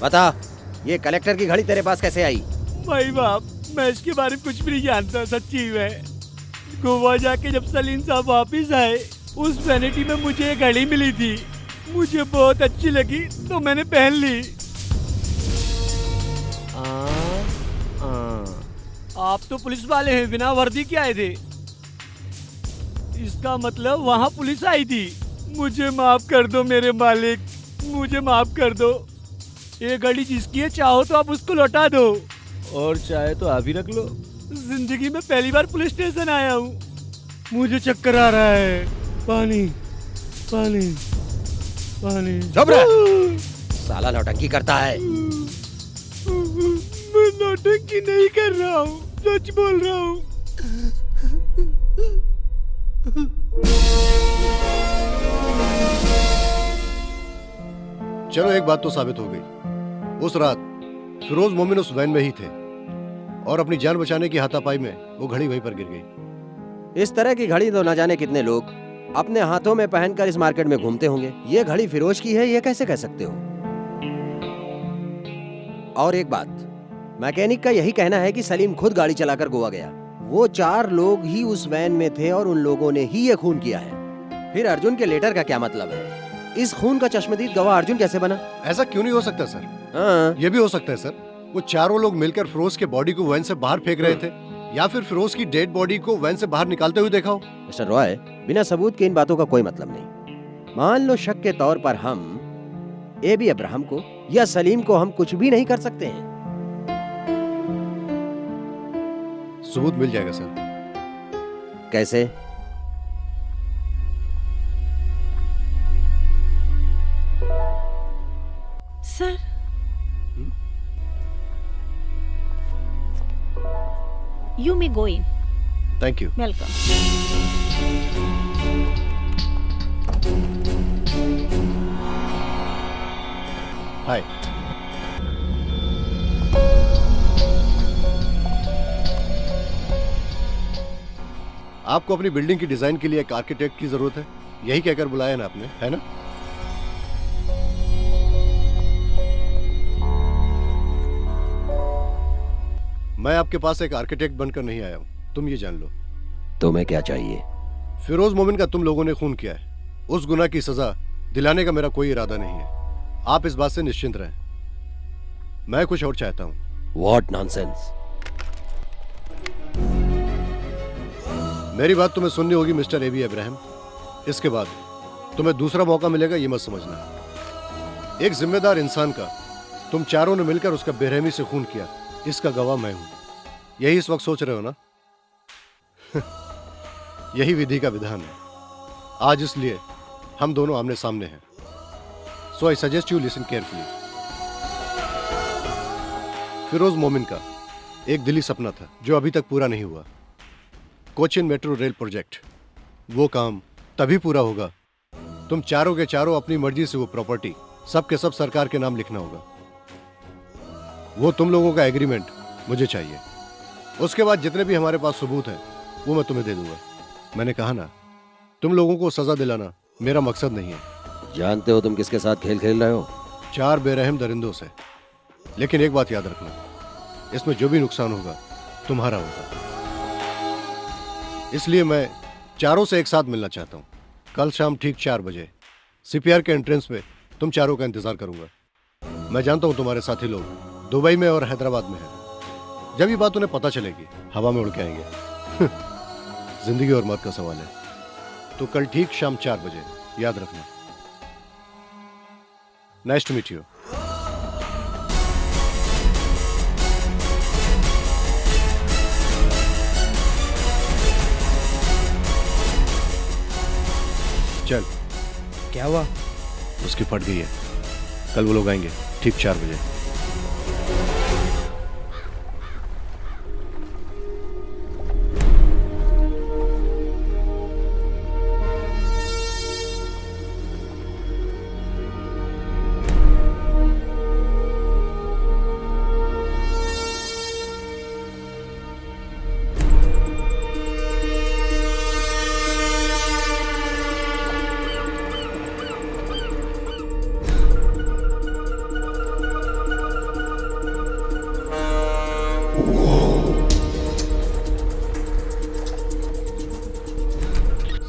बता, ये कलेक्टर की घड़ी तेरे पास कैसे आई? भाई बाप, मैं इसके बारे में कुछ भी नहीं जानता। सच्ची में गोवा जाके जब सलीम साहब वापिस आए, उस वैनिटी में मुझे एक घड़ी मिली थी। मुझे बहुत अच्छी लगी तो मैंने पहन ली। आप तो पुलिस वाले हैं, बिना वर्दी के आए थे। इसका मतलब वहाँ पुलिस आई थी। मुझे माफ कर दो मेरे मालिक, मुझे माफ कर दो। ये घड़ी जिसकी है, चाहो तो आप उसको लौटा दो, और चाहे तो आप ही रख लो। जिंदगी में पहली बार पुलिस स्टेशन आया हूँ। मुझे चक्कर आ रहा है। पानी पानी पानी। चुप रह, साला नौटंकी करता है। मैं नौटंकी नहीं कर रहा हूँ, सच बोल रहा हूँ। चलो एक बात तो साबित हो गई। उस रात फिरोज मोमिन उस वैन में ही थे और अपनी जान बचाने की हाथापाई में वो घड़ी वहीं पर गिर गई। इस तरह की घड़ी तो न जाने कितने लोग अपने हाथों में पहनकर इस मार्केट में घूमते होंगे। ये घड़ी फिरोज की है, ये कैसे कह सकते हो? और एक बात, मैकेनिक का यही कहना है कि सलीम खुद गाड़ी चलाकर गोवा गया। वो 4 लोग ही उस वैन में थे और उन लोगों ने ही ये खून किया है। फिर अर्जुन के लेटर का क्या मतलब है? इस खून का चश्मदीद गवाह अर्जुन कैसे बना? ऐसा क्यों नहीं हो सकता सर? हाँ। ये भी हो सकता है सर, वो 4 लोग मिलकर फिरोज के बॉडी को वैन से बाहर फेंक रहे थे, या फिर फिरोज की डेड बॉडी को वैन से बाहर निकालते हुए देखा हो। मिस्टर रॉय, बिना सबूत के इन बातों का कोई मतलब नहीं। मान लो शक के तौर पर हम एबी अब्राहम को या सलीम को हम कुछ भी नहीं कर सकते हैं। सबूत मिल जाएगा सर। कैसे? Sir, you may go in. Thank you. Welcome. Hi. आपको अपनी बिल्डिंग की डिजाइन के लिए एक आर्किटेक्ट की जरूरत है, यही कहकर बुलाया ना आपने, है ना? मैं आपके पास एक आर्किटेक्ट बनकर नहीं आया हूं, तुम ये जान लो। तुम्हें क्या चाहिए? फिरोज मोमिन का तुम लोगों ने खून किया है, उस गुनाह की सजा दिलाने का मेरा कोई इरादा नहीं है। आप इस बात से निश्चिंत रहें। मैं कुछ और चाहता हूं। What nonsense? मेरी बात तुम्हें सुननी होगी मिस्टर एबी अब्राहम। इसके बाद तुम्हें दूसरा मौका मिलेगा, ये मत समझना। एक जिम्मेदार इंसान का तुम चारों ने मिलकर उसका बेरहमी से खून किया, इसका गवाह मैं हूं। यही इस वक्त सोच रहे हो ना? यही विधि का विधान है। आज इसलिए हम दोनों आमने सामने हैं। So I suggest you listen carefully. Firoz Momin का एक दिली सपना था जो अभी तक पूरा नहीं हुआ, कोचिन मेट्रो रेल प्रोजेक्ट। वो काम तभी पूरा होगा तुम चारों के चारों अपनी मर्जी से वो प्रॉपर्टी सब के सब सरकार के नाम लिखना होगा। वो तुम लोगों का एग्रीमेंट मुझे चाहिए। उसके बाद जितने भी हमारे पास सबूत हैं वो मैं तुम्हें दे दूंगा। मैंने कहा ना, तुम लोगों को सजा दिलाना मेरा मकसद नहीं है। जानते हो तुम किसके साथ खेल खेल रहे हो? 4 बेरहम दरिंदों से। लेकिन एक बात याद रखना, इसमें जो भी नुकसान होगा तुम्हारा होगा। इसलिए मैं चारों से एक साथ मिलना चाहता हूं। कल शाम ठीक 4 बजे सीपीआर के एंट्रेंस में तुम चारों का इंतजार करूंगा। मैं जानता हूं तुम्हारे साथी लोग दुबई में और हैदराबाद में हैं। जब ये बात उन्हें पता चलेगी हवा में उड़ के आएंगे। जिंदगी और मौत का सवाल है। तो कल ठीक शाम 4 बजे, याद रखना। Nice to meet you. चल। क्या हुआ? उसकी फट गई है। कल वो लोग आएंगे ठीक 4 बजे।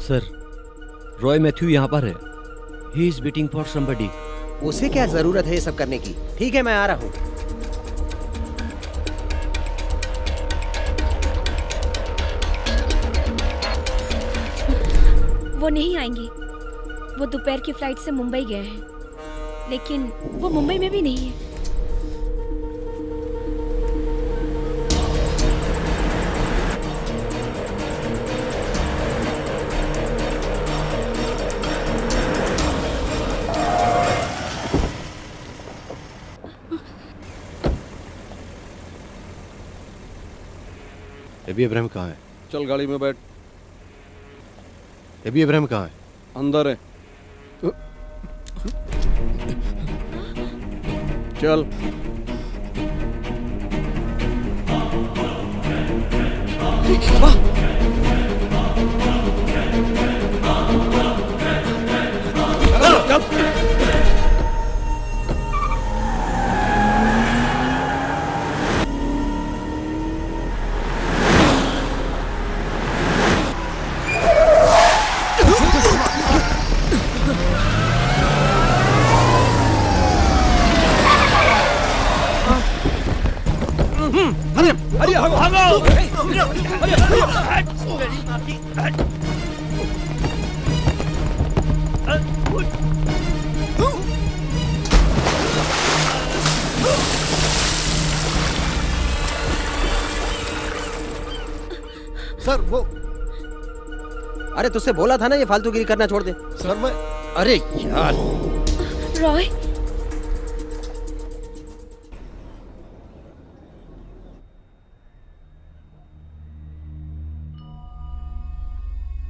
सर, रॉय मैथ्यू यहाँ पर है। He is waiting for somebody. उसे क्या जरूरत है ये सब करने की? ठीक है, मैं आ रहा हूँ। वो नहीं आएंगे। वो दोपहर की फ्लाइट से मुंबई गए हैं, लेकिन वो मुंबई में भी नहीं है। एबी इब्राहिम कहाँ है? चल गाड़ी में बैठ। एबी इब्राहिम कहाँ है? अंदर है। चल। सर वो, अरे तुझसे बोला था ना ये फालतूगिरी करना छोड़ दे। सर मैं, अरे यार। रॉय,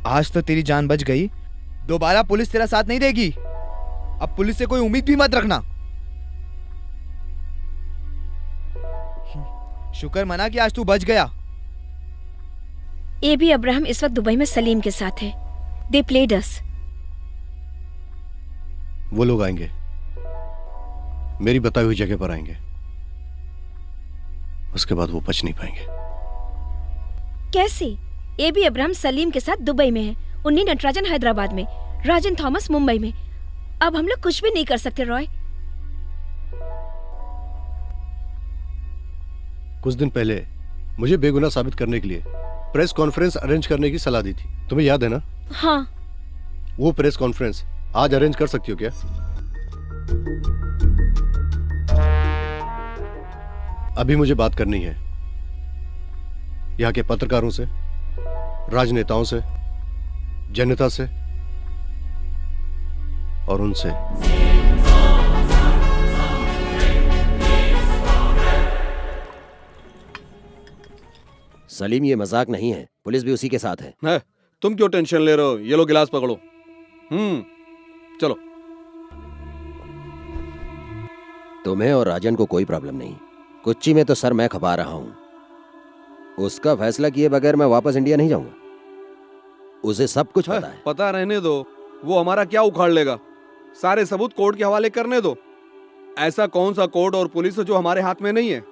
आज तो तेरी जान बच गई। दोबारा पुलिस तेरा साथ नहीं देगी। अब पुलिस से कोई उम्मीद भी मत रखना। शुक्र मना कि आज तू बच गया। एबी अब्राहम इस वक्त दुबई में सलीम के साथ है। दे प्लेड अस। वो लोग आएंगे, मेरी बताई हुई जगह पर आएंगे। उसके बाद वो बच नहीं पाएंगे। कैसे? एबी अब्राहम सलीम के साथ दुबई में है, उन्नी नटराजन हैदराबाद में, राजन थॉमस मुंबई में। अब हम लोग कुछ भी नहीं कर सकते रॉय। कुछ दिन पहले मुझे बेगुनाह साबित करने के लिए प्रेस कॉन्फ्रेंस अरेंज करने की सलाह दी थी, तुम्हें याद है ना? हाँ। वो प्रेस कॉन्फ्रेंस आज अरेंज कर सकती हो क्या? अभी मुझे बात करनी है यहाँ के पत्रकारों से, राजनेताओं से, जनता से और उनसे। सलीम, ये मजाक नहीं है। पुलिस भी उसी के साथ है। तुम क्यों टेंशन ले रहे हो? ये लो गिलास पकड़ो। चलो। तुम्हें और राजन को कोई प्रॉब्लम नहीं। कुच्ची में तो सर मैं खपा रहा हूं। उसका फैसला किए बगैर मैं वापस इंडिया नहीं जाऊंगा। उसे सब कुछ पता है। पता रहने दो, वो हमारा क्या उखाड़ लेगा। सारे सबूत कोर्ट के हवाले करने दो। ऐसा कौन सा कोर्ट और पुलिस जो हमारे हाथ में नहीं है।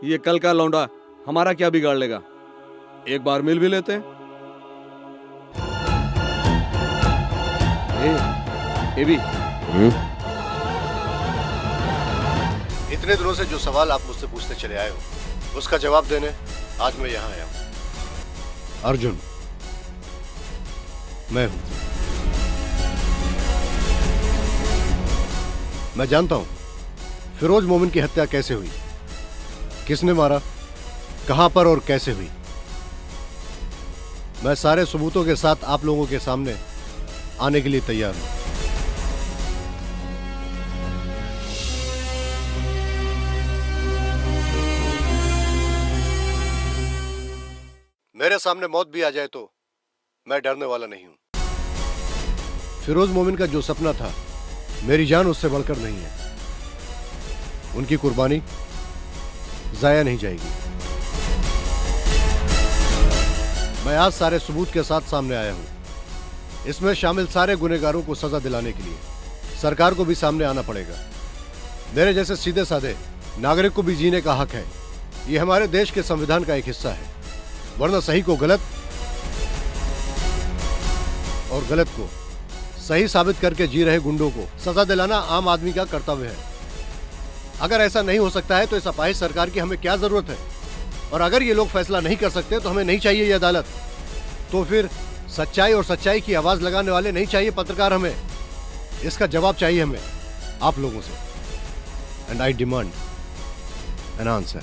ये कल का लौंडा हमारा क्या बिगाड़ लेगा। एक बार मिल भी लेते हैं। ए भी इतने दिनों से जो सवाल आप मुझसे पूछते चले आए हो, उसका जवाब देने आज मैं यहाँ आया हूँ। अर्जुन मैं हूं। मैं जानता हूं फिरोज मोमिन की हत्या कैसे हुई, किसने मारा, कहां पर और कैसे हुई। मैं सारे सबूतों के साथ आप लोगों के सामने आने के लिए तैयार हूं। मेरे सामने मौत भी आ जाए तो मैं डरने वाला नहीं हूं। फिरोज मोमिन का जो सपना था, मेरी जान उससे बढ़कर नहीं है। उनकी कुर्बानी जाया नहीं जाएगी। मैं आज सारे सबूत के साथ सामने आया हूं। इसमें शामिल सारे गुनहगारों को सजा दिलाने के लिए सरकार को भी सामने आना पड़ेगा। मेरे जैसे सीधे साधे नागरिक को भी जीने का हक है। ये हमारे देश के संविधान का एक हिस्सा है। वरना सही को गलत और गलत को सही साबित करके जी रहे गुंडों को सजा दिलाना आम आदमी का कर्तव्य है। अगर ऐसा नहीं हो सकता है तो इस अपाहिज सरकार की हमें क्या जरूरत है? और अगर ये लोग फैसला नहीं कर सकते तो हमें नहीं चाहिए ये अदालत। तो फिर सच्चाई और सच्चाई की आवाज लगाने वाले नहीं चाहिए पत्रकार हमें। इसका जवाब चाहिए हमें आप लोगों से। And I demand an answer.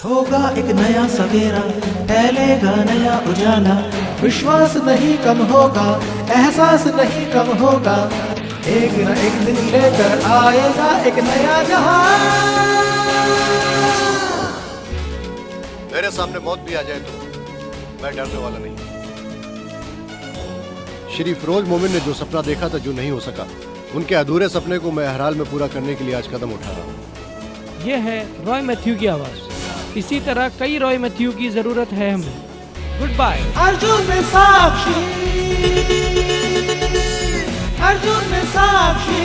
होगा एक नया सवेरा, फैलेगा नया उजाला, विश्वास नहीं कम होगा, एहसास नहीं कम होगा, एक न एक दिन लेकर आएगा एक नया जहां। मेरे सामने मौत भी आ जाए तो मैं डरने वाला नहीं। श्री फिरोज मोमिन ने जो सपना देखा था, जो नहीं हो सका, उनके अधूरे सपने को मैं हर हाल में पूरा करने के लिए आज कदम उठा रहा हूँ। ये है रॉय मैथ्यू की आवाज। इसी तरह कई रॉय मैथ्यू की जरूरत है हमें। Good bye. अर्जुन में साक्षी, अर्जुन में साक्षी।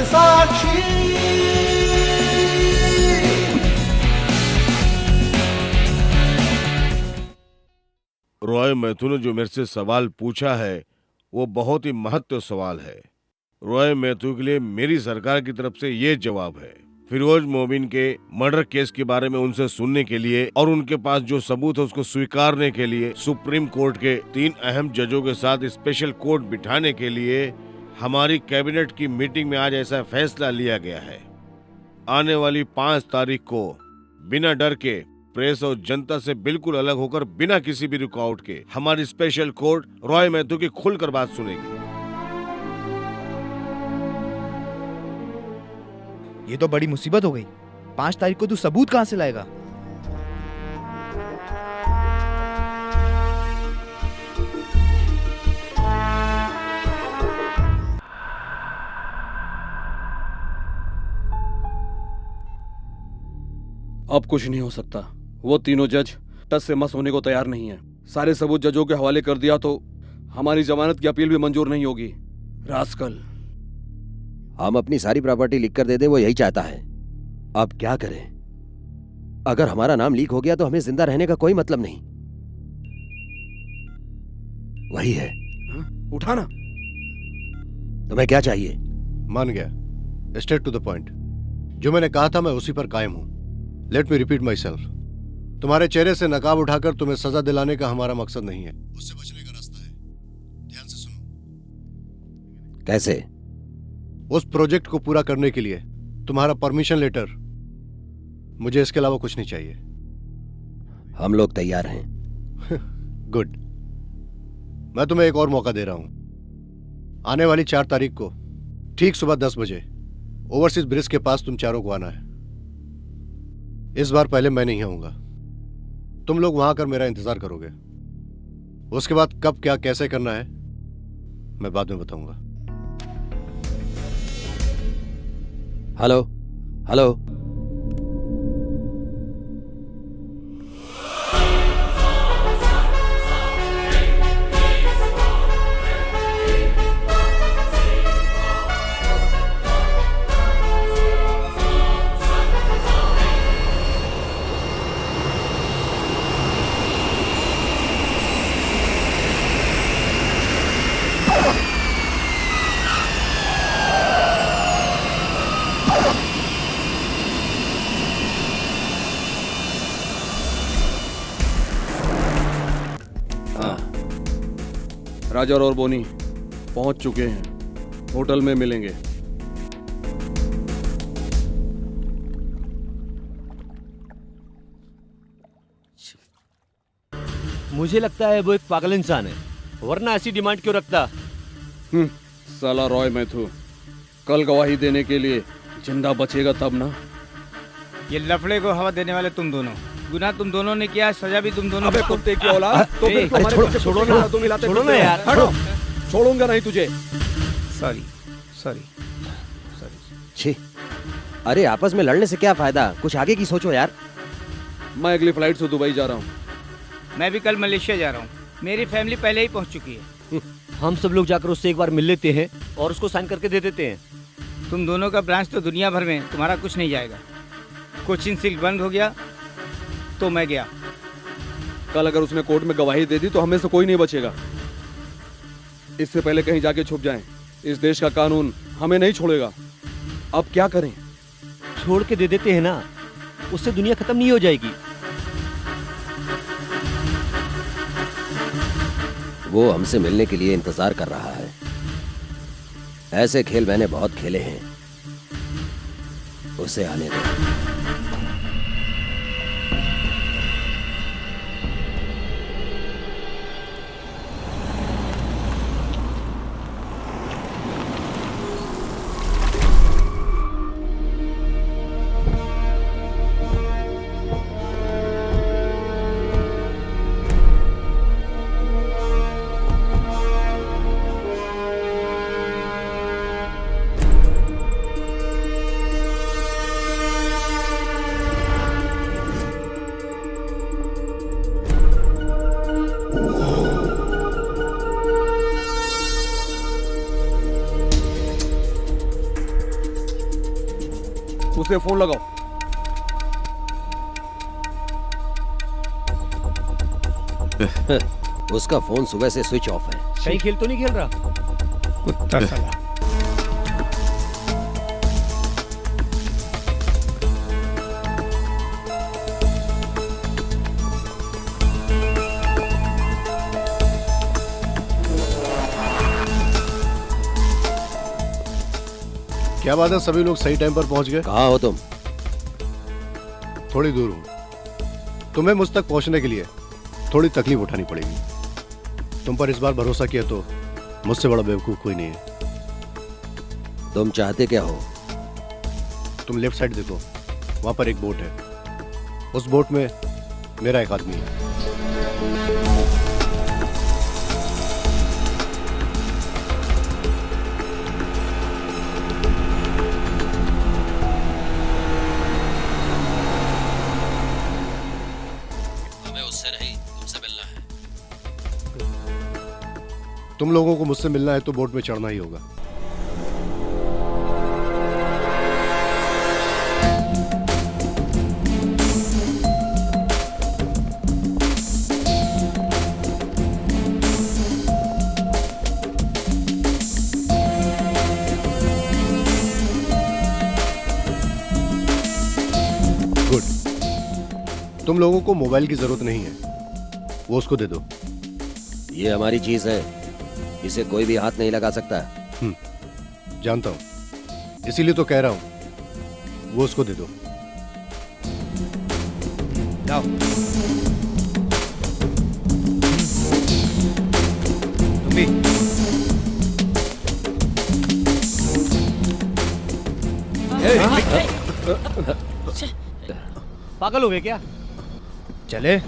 साक्षी। रॉय मैथ्यू ने जो मेरे से सवाल पूछा है वो बहुत ही महत्वपूर्ण सवाल है। रॉय मैथ्यू के लिए मेरी सरकार की तरफ से ये जवाब है। फिरोज मोमिन के मर्डर केस के बारे में उनसे सुनने के लिए और उनके पास जो सबूत है उसको स्वीकारने के लिए सुप्रीम कोर्ट के 3 अहम जजों के साथ स्पेशल कोर्ट बिठाने के लिए हमारी कैबिनेट की मीटिंग में आज ऐसा फैसला लिया गया है। आने वाली 5 तारीख को बिना डर के प्रेस और जनता से बिल्कुल अलग होकर बिना किसी भी रुकावट के हमारी स्पेशल कोर्ट रॉय मैथ्यू की खुलकर बात सुनेगी। ये तो बड़ी मुसीबत हो गई। 5 तारीख को तू सबूत कहां से लाएगा? अब कुछ नहीं हो सकता। वो तीनों जज टस से मस होने को तैयार नहीं है। सारे सबूत जजों के हवाले कर दिया तो हमारी जमानत की अपील भी मंजूर नहीं होगी। रास्कल। हम अपनी सारी प्रॉपर्टी लिख कर दे दे, वो यही चाहता है। अब क्या करें? अगर हमारा नाम लीक हो गया तो हमें जिंदा रहने का कोई मतलब नहीं। वही है। उठाना। तुम्हें क्या चाहिए? मान गया। Straight to the point. जो मैंने कहा था मैं उसी पर कायम हूं। Let me repeat myself. तुम्हारे चेहरे से नकाब उठाकर तुम्हें सजा दिलाने का हमारा मकसद नहीं है। उससे बचने का रास्ता है। ध्यान से सुनो। कैसे? उस प्रोजेक्ट को पूरा करने के लिए तुम्हारा परमिशन लेटर। मुझे इसके अलावा कुछ नहीं चाहिए। हम लोग तैयार हैं। गुड। मैं तुम्हें एक और मौका दे रहा हूं। आने वाली 4 तारीख को ठीक सुबह 10 बजे ओवरसीज ब्रिज के पास तुम चारों को आना है। इस बार पहले मैं नहीं आऊंगा, तुम लोग वहां आकर मेरा इंतजार करोगे। उसके बाद कब क्या कैसे करना है मैं बाद में बताऊंगा। Hello hello. राजा और बोनी पहुंच चुके हैं, होटल में मिलेंगे। मुझे लगता है वो एक पागल इंसान है, वरना ऐसी डिमांड क्यों रखता। साला रॉय मैथ्यू कल गवाही देने के लिए जिंदा बचेगा तब ना। ये लफड़े को हवा देने वाले तुम दोनों, गुनाह तुम दोनों ने किया, सजा भी तुम दोनों। अबे कुत्ते की औलाद, तो फिर तुम्हारे पीछे छोड़ो कुत्ते ना, का तुम हिलाते छोड़ो फिरते ना हो। यार। हटो, छोड़ूंगा नहीं तुझे। Sorry sorry. छी, अरे आपस में लड़ने से क्या फायदा, कुछ आगे की सोचो यार। मैं अगली फ्लाइट से दुबई जा रहा हूँ। मैं भी कल मलेशिया जा रहा हूँ, मेरी फैमिली पहले ही पहुँच चुकी है। हम सब लोग जाकर उससे एक बार मिल लेते हैं और उसको साइन करके दे देते हैं। तुम दोनों का ब्रांच तो दुनिया भर में, तुम्हारा कुछ नहीं जाएगा। कोचिन सिल्क बंद हो गया तो मैं गया। कल अगर उसने कोर्ट में गवाही दे दी तो हमें से कोई नहीं बचेगा। इससे पहले कहीं जाके छुप जाएं। इस देश का कानून हमें नहीं छोड़ेगा। अब क्या करें? छोड़ के दे देते हैं ना, उससे दुनिया खत्म नहीं हो जाएगी। वो हमसे मिलने के लिए इंतजार कर रहा है। ऐसे खेल मैंने बहुत खेले हैं, उसे आने दो। उसे फोन लगाओ। उसका फोन सुबह से स्विच ऑफ है। कहीं खेल तो नहीं खेल रहा? कुत्ता साला। क्या बात है, सभी लोग सही टाइम पर पहुंच गए? कहाँ हो तुम? थोड़ी दूर हूं। तुम्हें मुझ तक पहुंचने के लिए थोड़ी तकलीफ उठानी पड़ेगी। तुम पर इस बार भरोसा किया तो मुझसे बड़ा बेवकूफ कोई नहीं है। तुम चाहते क्या हो? तुम लेफ्ट साइड देखो, वहां पर एक बोट है। उस बोट में मेरा एक आदमी है। तुम लोगों को मुझसे मिलना है तो बोट में चढ़ना ही होगा। गुड। तुम लोगों को मोबाइल की जरूरत नहीं है, वो उसको दे दो। ये हमारी चीज है, इसे कोई भी हाथ नहीं लगा सकता। जानता हूं, इसीलिए तो कह रहा हूं, वो उसको दे दो। जाओ। भी पागल हो गए क्या? चले।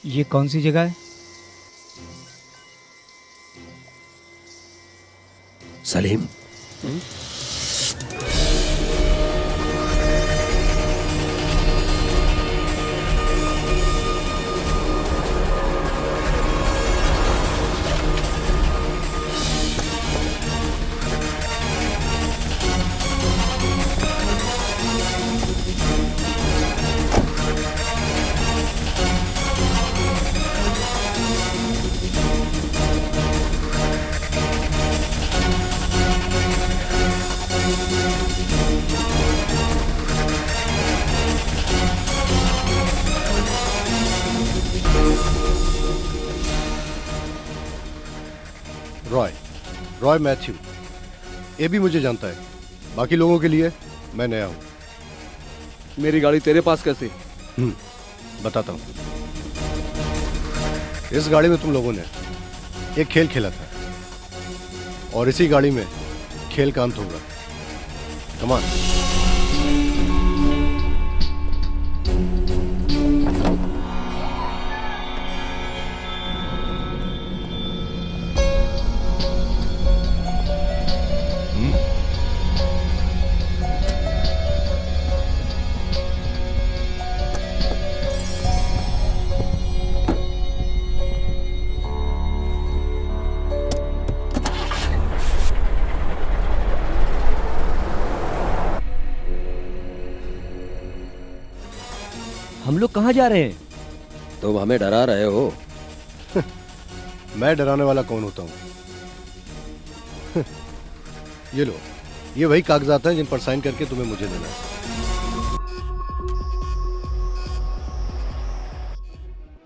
ये कौन सी जगह है? सलीम, रॉय मैथ्यू, ये भी मुझे जानता है। बाकी लोगों के लिए मैं नया हूं। मेरी गाड़ी तेरे पास कैसे? बताता हूं। इस गाड़ी में तुम लोगों ने एक खेल खेला था और इसी गाड़ी में खेल का अंत होगा। कमान। हम लोग कहाँ जा रहे हैं? तुम हमें डरा रहे हो। मैं डराने वाला कौन होता हूं? ये लो, ये वही कागजात हैं जिन पर साइन करके तुम्हें मुझे देना है।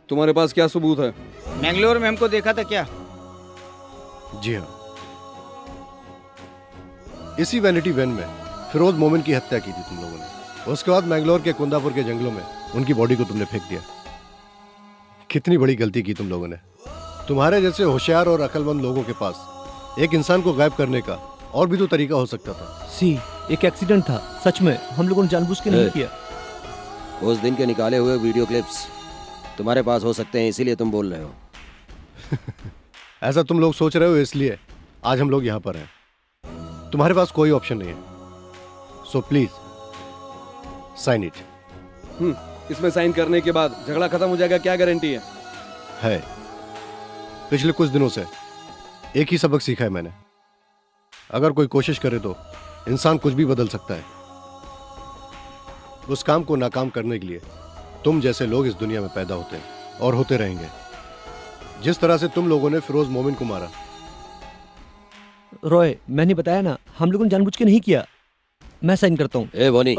तुम्हारे पास क्या सबूत है? मैंगलोर में हमको देखा था क्या? जी हाँ, इसी वैनिटी वैन में फिरोज मोमिन की हत्या की थी तुम लोगों ने। उसके बाद मैंगलोर के कुंदापुर के जंगलों में उनकी बॉडी को तुमने फेंक दिया। कितनी बड़ी गलती की तुम लोगों ने। तुम्हारे जैसे होशियार और अक्लमंद लोगों के पास एक इंसान को गायब करने का और भी तो तरीका हो सकता था। एक एक्सीडेंट था, सच में हम लोगों ने जानबूझ के नहीं किया। उस दिन के निकाले हुए वीडियो क्लिप्स तुम्हारे पास हो सकते हैं, इसीलिए तुम बोल रहे हो। ऐसा तुम लोग सोच रहे हो, इसलिए आज हम लोग यहाँ पर हैं। तुम्हारे पास कोई ऑप्शन नहीं है, सो प्लीज साइन इट। इसमें साइन करने के बाद झगड़ा खत्म हो जाएगा, क्या गारंटी है? पिछले कुछ दिनों से एक ही सबक सीखा है मैंने। अगर कोई कोशिश करे तो इंसान कुछ भी बदल सकता है। उस काम को नाकाम करने के लिए तुम जैसे लोग इस दुनिया में पैदा होते हैं और होते रहेंगे। जिस तरह से तुम लोगों ने फिरोज मोमिन को मारा। रॉय, मैंने बताया ना, हम लोगों ने जानबूझ के नहीं किया। मैं साइन करता हूँ। ए बोनी,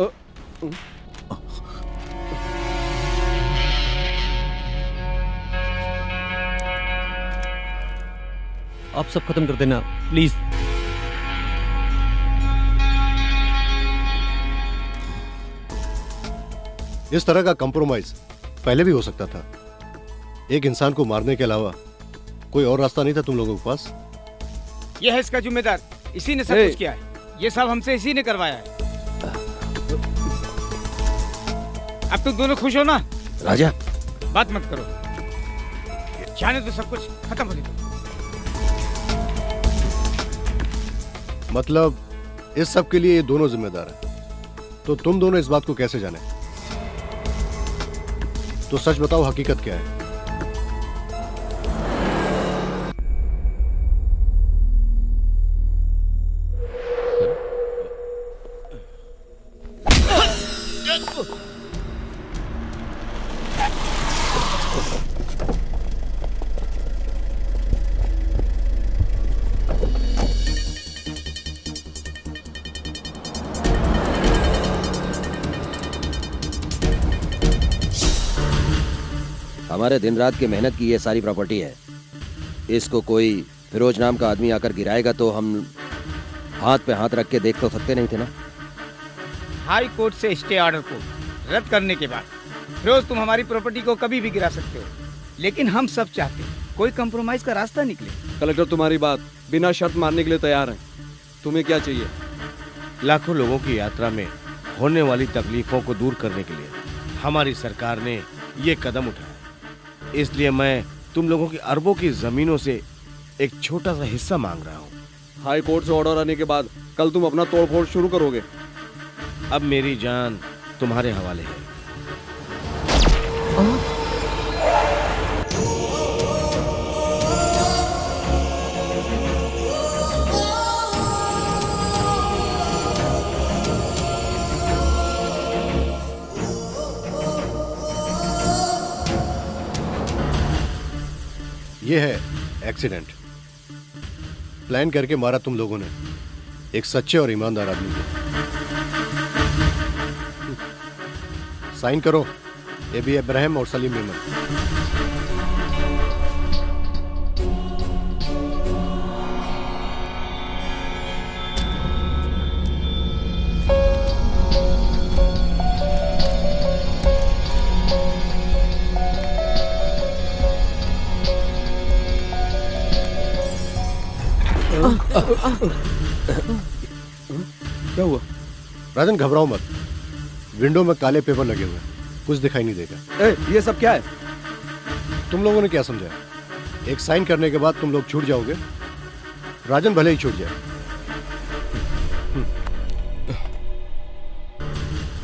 आप सब खत्म कर देना प्लीज। इस तरह का कंप्रोमाइज पहले भी हो सकता था। एक इंसान को मारने के अलावा कोई और रास्ता नहीं था तुम लोगों के पास। यह है इसका जिम्मेदार, इसी ने सब कुछ किया है। ये सब हमसे इसी ने करवाया है। अब तुम दोनों खुश हो ना? राजा बात मत करो, जाने तो सब कुछ खत्म हो गया। मतलब इस सब के लिए ये दोनों जिम्मेदार हैं। तो तुम दोनों इस बात को कैसे जाने? तो सच बताओ, हकीकत क्या है? हमारे दिन रात की मेहनत की ये सारी प्रॉपर्टी है। इसको कोई फिरोज नाम का आदमी आकर गिराएगा तो हम हाथ पे हाथ रख के देख तो सकते नहीं थे ना। हाई कोर्ट से स्टे ऑर्डर को रद्द करने के बाद फिरोज तुम हमारी प्रॉपर्टी को कभी भी गिरा सकते हो, लेकिन हम सब चाहते हैं कोई कंप्रोमाइज का रास्ता निकले। कलेक्टर तुम्हारी बात बिना शर्त मानने के लिए तैयार हैं। तुम्हें क्या चाहिए? लाखों लोगों की यात्रा में होने वाली तकलीफों को दूर करने के लिए हमारी सरकार ने ये कदम उठाया। इसलिए मैं तुम लोगों की अरबों की जमीनों से एक छोटा सा हिस्सा मांग रहा हूँ। हाई कोर्ट से ऑर्डर आने के बाद कल तुम अपना तोड़फोड़ शुरू करोगे। अब मेरी जान तुम्हारे हवाले है। ये है एक्सीडेंट। प्लान करके मारा तुम लोगों ने एक सच्चे और ईमानदार आदमी को। साइन करो, एबी इब्राहिम और सलीम मेमन। क्या हुआ? राजन घबराओ मत, विंडो में काले पेपर लगे हुए हैं, कुछ दिखाई नहीं देगा। ये सब क्या है? तुम लोगों ने क्या समझा? एक साइन करने के बाद तुम लोग छूट जाओगे? राजन भले ही छूट जाए।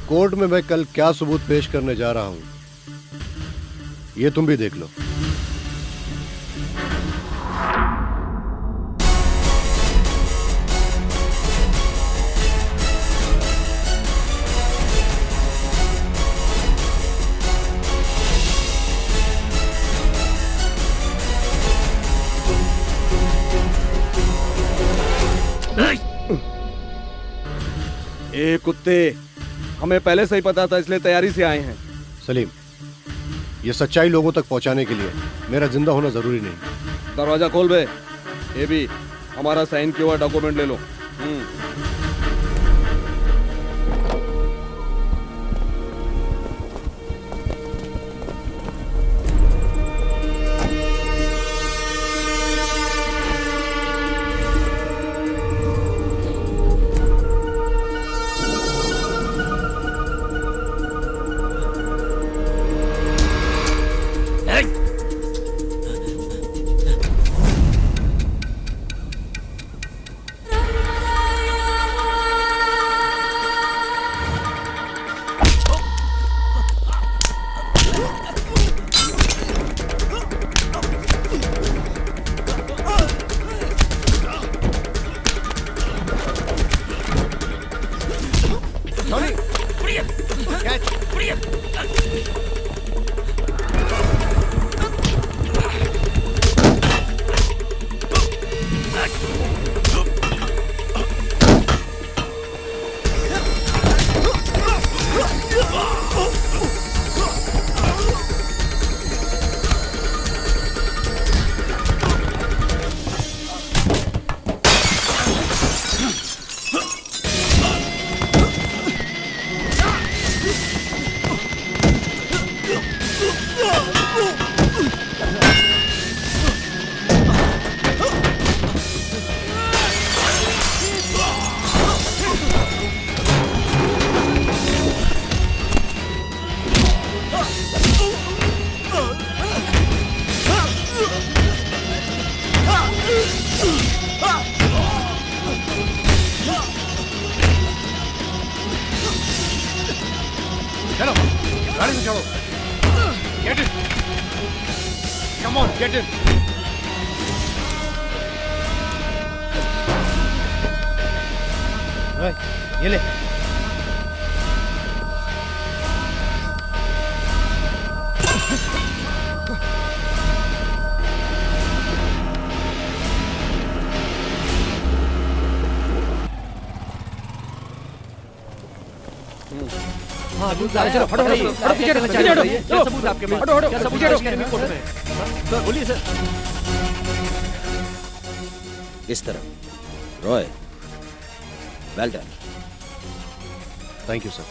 कोर्ट में मैं कल क्या सबूत पेश करने जा रहा हूं, ये तुम भी देख लो। ए कुत्ते, हमें पहले से ही पता था, इसलिए तैयारी से आए हैं। सलीम, ये सच्चाई लोगों तक पहुंचाने के लिए मेरा जिंदा होना जरूरी नहीं। दरवाजा खोल बे। ये भी हमारा साइन किया हुआ डॉक्यूमेंट ले लो। चलो गाड़ी में चढ़ो। Get in, come on get in. Roy, ये ले। हाँ, चलो फटो पीछे हटो, क्या सबूत है आपके पास? क्या सबूत है इसके रिपोर्ट में? सर बोलिए सर। इस तरह Roy, well done. Thank you sir.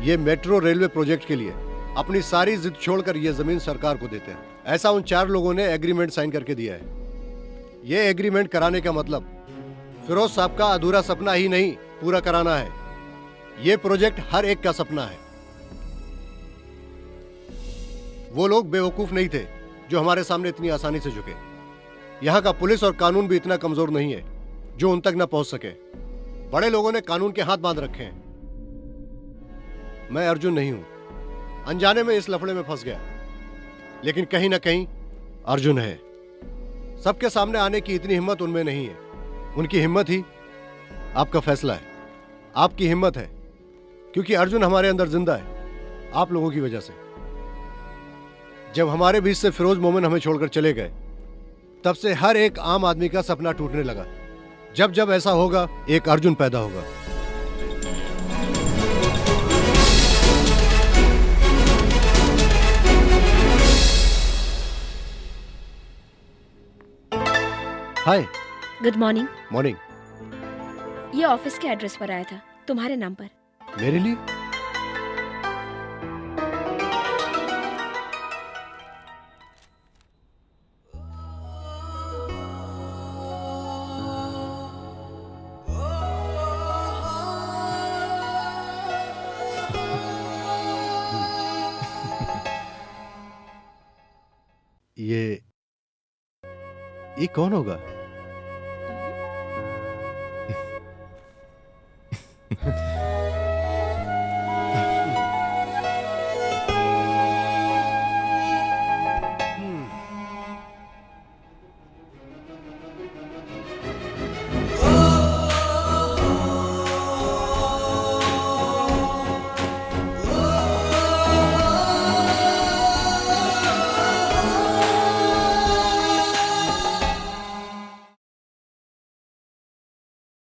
ये मेट्रो रेलवे प्रोजेक्ट के लिए अपनी सारी जिद छोड़कर ये जमीन सरकार को देते हैं। ऐसा उन 4 लोगों ने एग्रीमेंट साइन करके दिया है। ये एग्रीमेंट कराने का मतलब फिरोज साहब का अधूरा सपना ही नहीं, पूरा कराना है। ये प्रोजेक्ट हर एक का सपना है। वो लोग बेवकूफ नहीं थे जो हमारे सामने इतनी आसानी से झुके। यहाँ का पुलिस और कानून भी इतना कमजोर नहीं है जो उन तक न पहुंच सके। बड़े लोगों ने कानून के हाथ बांध रखे हैं। मैं अर्जुन नहीं हूं, अनजाने में इस लफड़े में फंस गया, लेकिन कहीं ना कहीं अर्जुन है। सबके सामने आने की इतनी हिम्मत उनमें नहीं है। उनकी हिम्मत ही आपका फैसला है, आपकी हिम्मत है, क्योंकि अर्जुन हमारे अंदर जिंदा है आप लोगों की वजह से। जब हमारे बीच से फिरोज मोमिन हमें छोड़कर चले गए, तब से हर एक आम आदमी का सपना टूटने लगा। जब जब ऐसा होगा, एक अर्जुन पैदा होगा। हाय। Good morning. मॉर्निंग। ये ऑफिस के एड्रेस पर आया था, तुम्हारे नाम पर। मेरे लिए? ये कौन होगा?